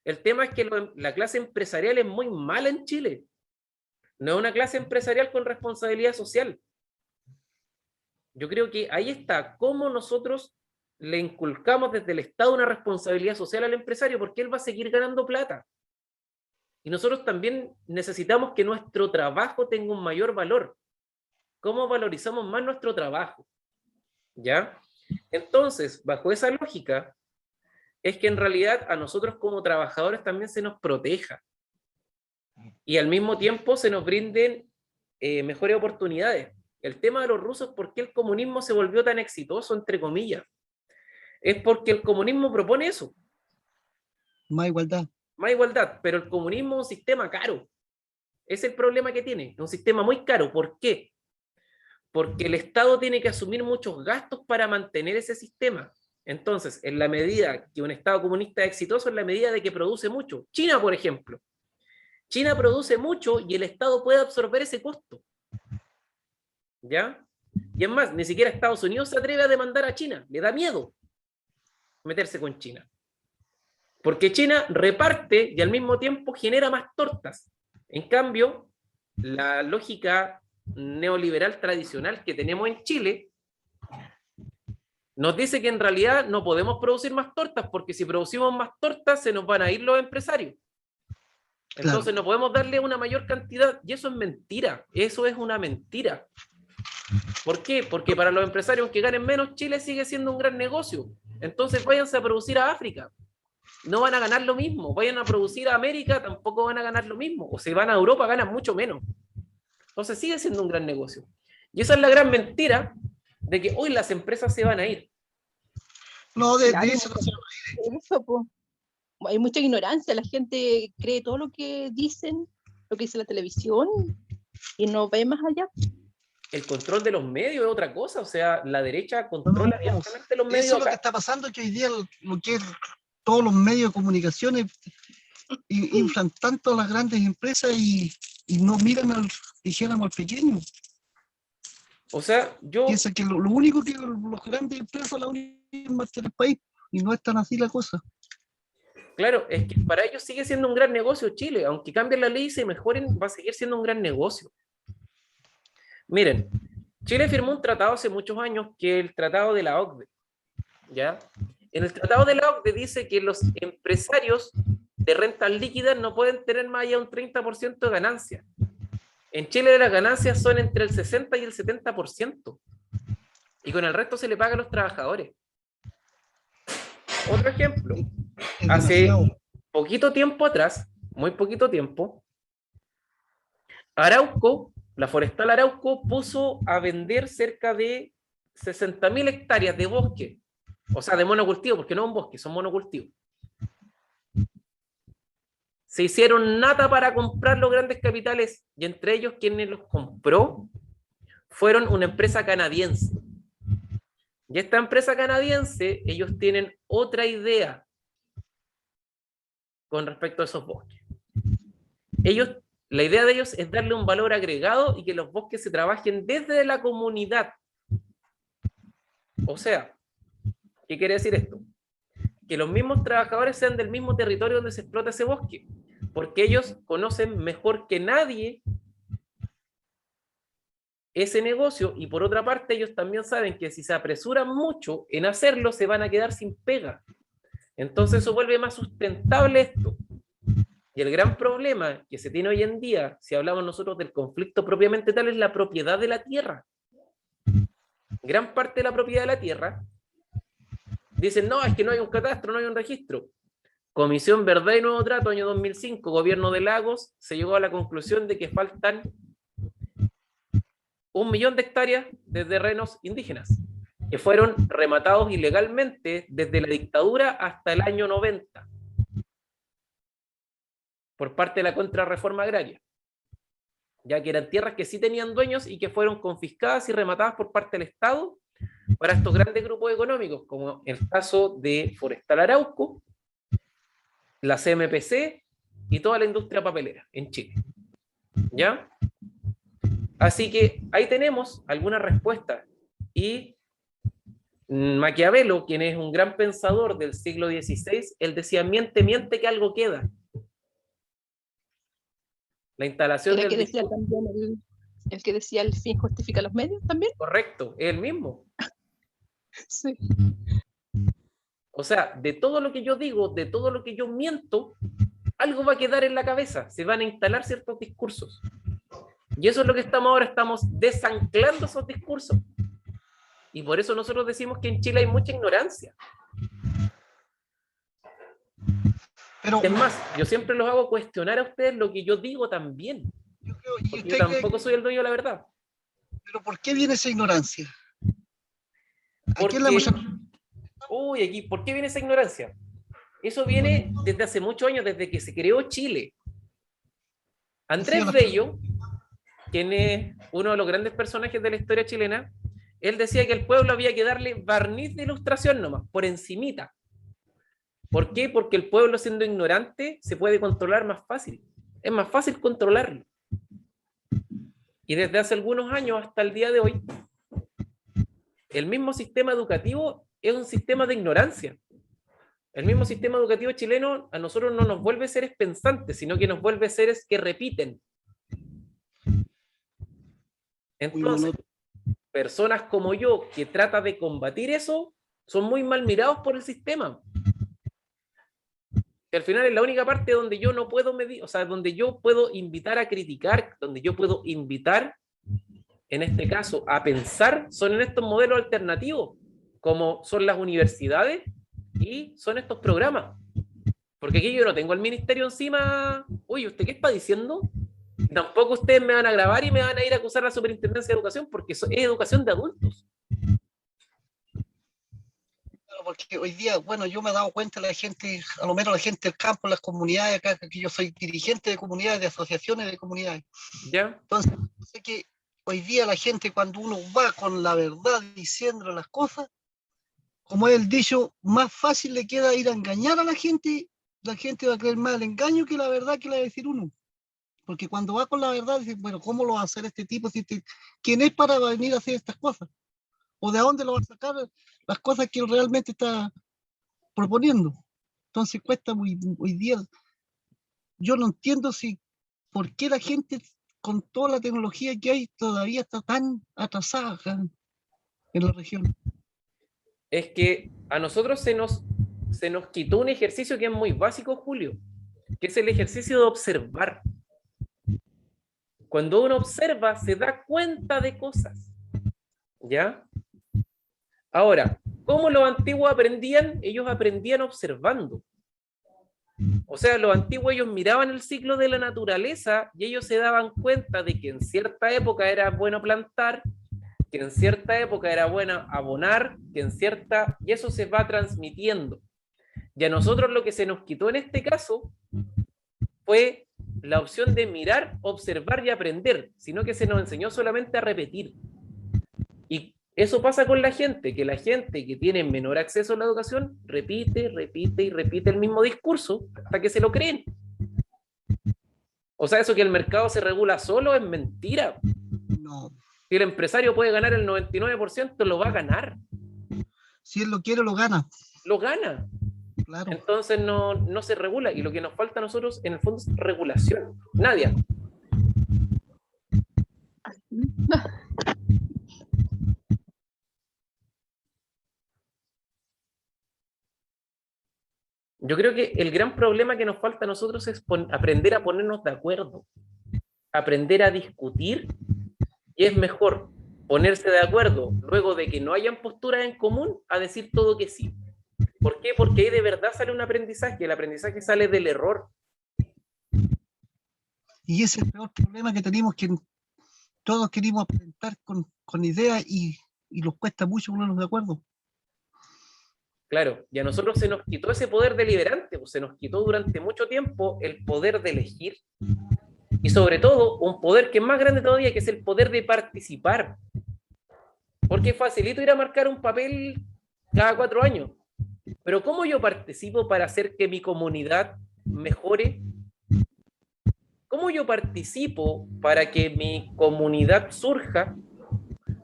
El tema es que la clase empresarial es muy mala en Chile. No es una clase empresarial con responsabilidad social. Yo creo que ahí está, cómo nosotros le inculcamos desde el Estado una responsabilidad social al empresario, porque él va a seguir ganando plata. Y nosotros también necesitamos que nuestro trabajo tenga un mayor valor. ¿Cómo valorizamos más nuestro trabajo? ¿Ya? Entonces, bajo esa lógica, es que en realidad a nosotros como trabajadores también se nos proteja. Y al mismo tiempo se nos brinden mejores oportunidades. El tema de los rusos, ¿por qué el comunismo se volvió tan exitoso, entre comillas? Es porque el comunismo propone eso. Más igualdad. Más igualdad, pero el comunismo es un sistema caro. Es el problema que tiene, es un sistema muy caro. ¿Por qué? Porque el Estado tiene que asumir muchos gastos para mantener ese sistema. Entonces, en la medida que un Estado comunista es exitoso, en la medida de que produce mucho. China, por ejemplo. China produce mucho y el Estado puede absorber ese costo. ¿Ya? Y es más, ni siquiera Estados Unidos se atreve a demandar a China. Le da miedo meterse con China. Porque China reparte y al mismo tiempo genera más tortas. En cambio, la lógica neoliberal tradicional que tenemos en Chile nos dice que en realidad no podemos producir más tortas, porque si producimos más tortas se nos van a ir los empresarios. Entonces no podemos darle una mayor cantidad, y eso es mentira, eso es una mentira. ¿Por qué? Porque para los empresarios que ganen menos, Chile sigue siendo un gran negocio. Entonces váyanse a producir a África. No van a ganar lo mismo. Vayan a producir a América, tampoco van a ganar lo mismo. O si van a Europa, ganan mucho menos. Entonces sigue siendo un gran negocio. Y esa es la gran mentira de que hoy las empresas se van a ir. No, de Claro, eso no se va a ir. eso, po. Hay mucha ignorancia, la gente cree todo lo que dicen, lo que dice la televisión, y no ve más allá. El control de los medios es otra cosa, o sea, la derecha controla abiertamente los medios. Eso es lo que está pasando, que hoy día lo que es todos los medios de comunicaciones inflan tanto a las grandes empresas y no miran dijéramos, al pequeño. O sea, yo... Piensa que lo único que los grandes empresas la única en el país, y no es tan así la cosa. Claro, es que para ellos sigue siendo un gran negocio Chile, aunque cambien la ley y se mejoren, va a seguir siendo un gran negocio. Miren, Chile firmó un tratado hace muchos años, que es el tratado de la OCDE, ¿ya? En el tratado de la OCDE dice que los empresarios de rentas líquidas no pueden tener más allá de un 30% de ganancia. En Chile las ganancias son entre el 60 y el 70%. Y con el resto se le paga a los trabajadores. Otro ejemplo. Hace poquito tiempo atrás, muy poquito tiempo, Arauco, la Forestal Arauco, puso a vender cerca de 60.000 hectáreas de bosque. O sea, de monocultivo, porque no es un bosque, son monocultivos. Se hicieron nada para comprar los grandes capitales, y entre ellos quienes los compró fueron una empresa canadiense. Y esta empresa canadiense, ellos tienen otra idea con respecto a esos bosques. La idea de ellos es darle un valor agregado y que los bosques se trabajen desde la comunidad. O sea, ¿qué quiere decir esto? Que los mismos trabajadores sean del mismo territorio donde se explota ese bosque, porque ellos conocen mejor que nadie ese negocio, y por otra parte ellos también saben que si se apresuran mucho en hacerlo se van a quedar sin pega. Entonces eso vuelve más sustentable esto. Y el gran problema que se tiene hoy en día, si hablamos nosotros del conflicto propiamente tal, es la propiedad de la tierra. Gran parte de la propiedad de la tierra dicen, no, es que no hay un catastro, no hay un registro. Comisión Verdad y Nuevo Trato, año 2005, Gobierno de Lagos, se llegó a la conclusión de que faltan 1 millón de hectáreas de terrenos indígenas, que fueron rematados ilegalmente desde la dictadura hasta el año 90, por parte de la contrarreforma agraria, ya que eran tierras que sí tenían dueños y que fueron confiscadas y rematadas por parte del Estado para estos grandes grupos económicos, como el caso de Forestal Arauco, la CMPC y toda la industria papelera en Chile. ¿Ya? Así que ahí tenemos algunas respuestas. Y Maquiavelo, quien es un gran pensador del siglo XVI, él decía, miente, miente que algo queda. La instalación Era del que decía discurso, también el que decía el fin justifica los medios también. correcto, es el mismo. Sí. O sea, de todo lo que yo digo, de todo lo que yo miento, algo va a quedar en la cabeza, se van a instalar ciertos discursos. Y eso es lo que estamos desanclando esos discursos. Y por eso nosotros decimos que en Chile hay mucha ignorancia. Pero Es más, yo siempre los hago cuestionar a ustedes lo que yo digo también, yo creo, ¿y porque usted yo cree tampoco soy el dueño de la verdad. pero por qué viene esa ignorancia? ¿A Porque, quién la hemos uy, aquí, ¿por qué viene esa ignorancia? Eso viene desde hace muchos años, desde que se creó Chile. Andrés Bello, quien es uno de los grandes personajes de la historia chilena, él decía que al pueblo había que darle barniz de ilustración nomás, por encimita. ¿Por qué? Porque el pueblo, siendo ignorante, se puede controlar más fácil. Es más fácil controlarlo. Y desde hace algunos años hasta el día de hoy, el mismo sistema educativo es un sistema de ignorancia. El mismo sistema educativo chileno a nosotros no nos vuelve seres pensantes, sino que nos vuelve seres que repiten. Entonces, personas como yo que tratan de combatir eso, son muy mal mirados por el sistema. Que al final es la única parte donde yo no puedo medir, o sea, donde yo puedo invitar a criticar, donde yo puedo invitar, en este caso, a pensar, son en estos modelos alternativos, como son las universidades y son estos programas. Porque aquí yo no tengo el ministerio encima. Oye, ¿usted qué está diciendo? Tampoco ustedes me van a grabar y me van a ir a acusar a la Superintendencia de Educación, porque es educación de adultos. Porque hoy día, bueno, yo me he dado cuenta, la gente, a lo menos la gente del campo, las comunidades acá, que yo soy dirigente de comunidades, de asociaciones de comunidades. ¿Ya? Entonces, sé que hoy día la gente, cuando uno va con la verdad diciendo las cosas, como es el dicho, más fácil le queda ir a engañar a la gente va a creer más el engaño que la verdad que le va a decir uno. Porque cuando va con la verdad, dice, bueno, ¿cómo lo va a hacer este tipo? ¿Quién es para venir a hacer estas cosas? ¿O de dónde lo va a sacar las cosas que realmente está proponiendo? Entonces cuesta hoy día. Yo no entiendo por qué la gente, con toda la tecnología que hay, todavía está tan atrasada acá en la región. Es que a nosotros se nos quitó un ejercicio que es muy básico, Julio, que es el ejercicio de observar. Cuando uno observa, se da cuenta de cosas. ¿Ya? Ahora, ¿cómo los antiguos aprendían? Ellos aprendían observando. O sea, los antiguos ellos miraban el ciclo de la naturaleza y ellos se daban cuenta de que en cierta época era bueno plantar, que en cierta época era bueno abonar, que en cierta... y eso se va transmitiendo. Y a nosotros lo que se nos quitó en este caso fue la opción de mirar, observar y aprender, sino que se nos enseñó solamente a repetir. Y eso pasa con la gente, que la gente que tiene menor acceso a la educación repite, repite y repite el mismo discurso hasta que se lo creen. O sea, eso que el mercado se regula solo es mentira. No. Si el empresario puede ganar el 99%, lo va a ganar. Si él lo quiere, lo gana. Lo gana. Claro. Entonces no se regula. Y lo que nos falta a nosotros, en el fondo, es regulación. Nadia. Yo creo que el gran problema que nos falta a nosotros es aprender a ponernos de acuerdo, aprender a discutir, y es mejor ponerse de acuerdo luego de que no hayan posturas en común a decir todo que sí. ¿Por qué? Porque ahí de verdad sale un aprendizaje. El aprendizaje sale del error. Y ese es el peor problema que tenemos, que todos queremos aparentar con ideas y nos cuesta mucho ponernos de acuerdo. Claro, y a nosotros se nos quitó ese poder deliberante, pues se nos quitó durante mucho tiempo el poder de elegir. Y sobre todo, un poder que es más grande todavía, que es el poder de participar. Porque es facilito ir a marcar un papel cada 4 años. Pero ¿cómo yo participo para hacer que mi comunidad mejore? ¿Cómo yo participo para que mi comunidad surja?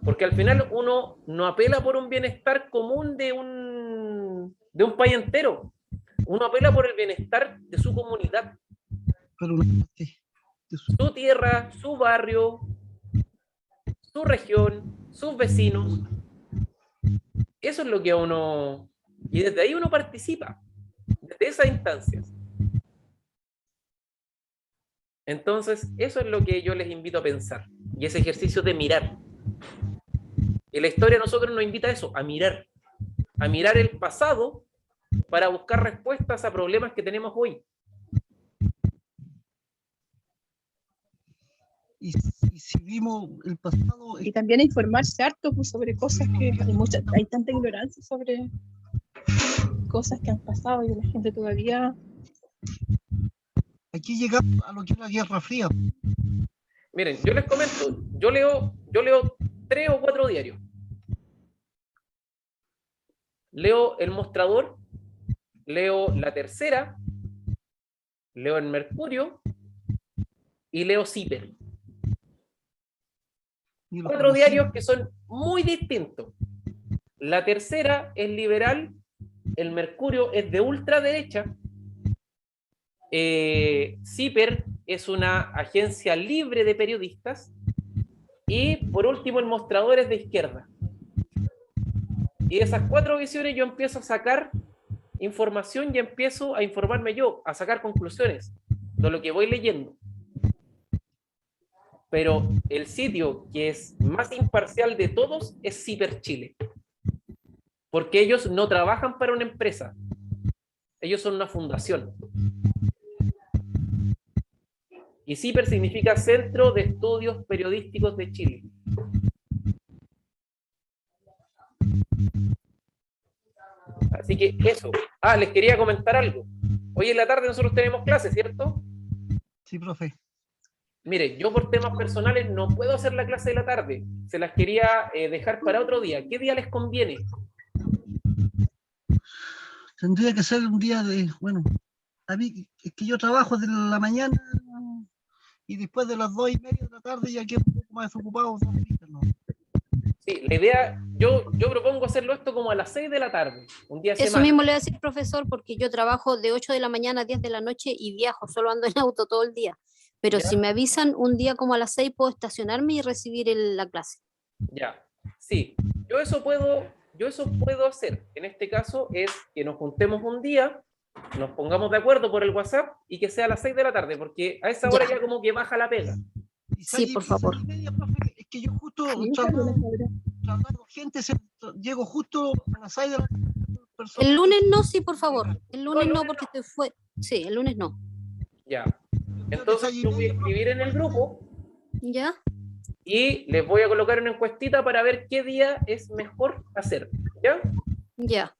Porque al final uno no apela por un bienestar común de un país entero. Uno apela por el bienestar de su comunidad, Pero una parte de su tierra, su barrio, su región, sus vecinos. Eso es lo que uno... Y desde ahí uno participa, desde esas instancias. Entonces, eso es lo que yo les invito a pensar. Y ese ejercicio de mirar. Y la historia a nosotros nos invita a eso, a mirar el pasado para buscar respuestas a problemas que tenemos hoy. y si vimos el pasado, Y también a informarse harto pues, sobre cosas que hay tanta ignorancia sobre cosas que han pasado y la gente todavía... aquí llegamos a lo que es la Guerra Fría. Miren, yo les comento, yo leo 3 o 4 diarios. Leo El Mostrador, leo La Tercera, leo El Mercurio y leo Ciper. Y los 4 diarios que son muy distintos. La Tercera es liberal, El Mercurio es de ultraderecha, Ciper es una agencia libre de periodistas y por último El Mostrador es de izquierda. Y de esas 4 visiones yo empiezo a sacar información y empiezo a informarme yo, a sacar conclusiones de lo que voy leyendo. Pero el sitio que es más imparcial de todos es Ciper Chile. Porque ellos no trabajan para una empresa. Ellos son una fundación. Y Ciper significa Centro de Estudios Periodísticos de Chile. Así que eso. Les quería comentar algo. Hoy en la tarde nosotros tenemos clases, ¿cierto? Sí, profe. Mire, yo por temas personales no puedo hacer la clase de la tarde. Se las quería dejar para otro día. ¿Qué día les conviene? Tendría que ser un día de, bueno, a mí es que yo trabajo de la mañana y después de las 2:30 de la tarde ya quedo un poco más desocupado. ¿No? Sí, la idea, yo propongo hacerlo esto como a las 6 de la tarde, un día de Eso semana. mismo le voy a decir, profesor, porque yo trabajo de 8 de la mañana a 10 de la noche y viajo, solo ando en auto todo el día. Pero ¿Ya? si me avisan un día como a las 6, puedo estacionarme y recibir la clase. Ya, sí, yo eso puedo hacer. En este caso es que nos juntemos un día, nos pongamos de acuerdo por el WhatsApp y que sea a las 6 de la tarde, porque a esa hora ya como que baja la pega. Sí, por favor. Es que yo justo traslado gente, llego justo a las 6 de la tarde. El lunes no, sí, por favor. El lunes el no, lunes porque estoy fuera. Sí, el lunes no. Ya, entonces yo voy a escribir en el grupo ¿Ya? y les voy a colocar una encuestita para ver qué día es mejor hacer. ¿Ya? Ya.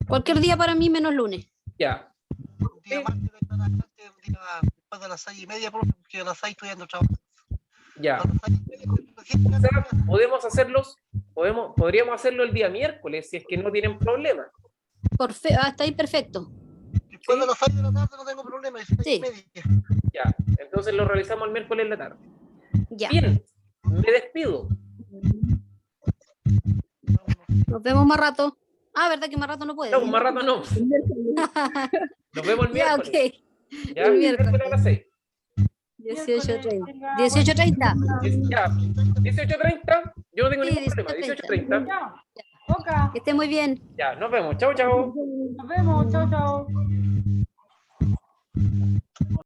Cualquier día para mí menos lunes. Ya. Un día más de después de las 6:30, profe, porque a las 6 estoy andando trabajando. Ya. A las 6:30, Quizás podríamos hacerlo el día miércoles si es que no tienen problema. Hasta ahí perfecto. después de las 6 de la tarde no tengo problema. Es 6:30. Ya, entonces lo realizamos el miércoles en la tarde. Ya. Bien, me despido. Nos vemos más rato. ¿Verdad que más rato no puede? No, más rato no. Nos vemos el Ya, miércoles. ok. Ya, El miércoles a las 6. 18:30. 18:30. Ya, 18:30. Yo no tengo Sí, ningún problema. 18:30. 18:30. Que esté muy bien. Ya, nos vemos. Chao, chao. Nos vemos, chao, chao.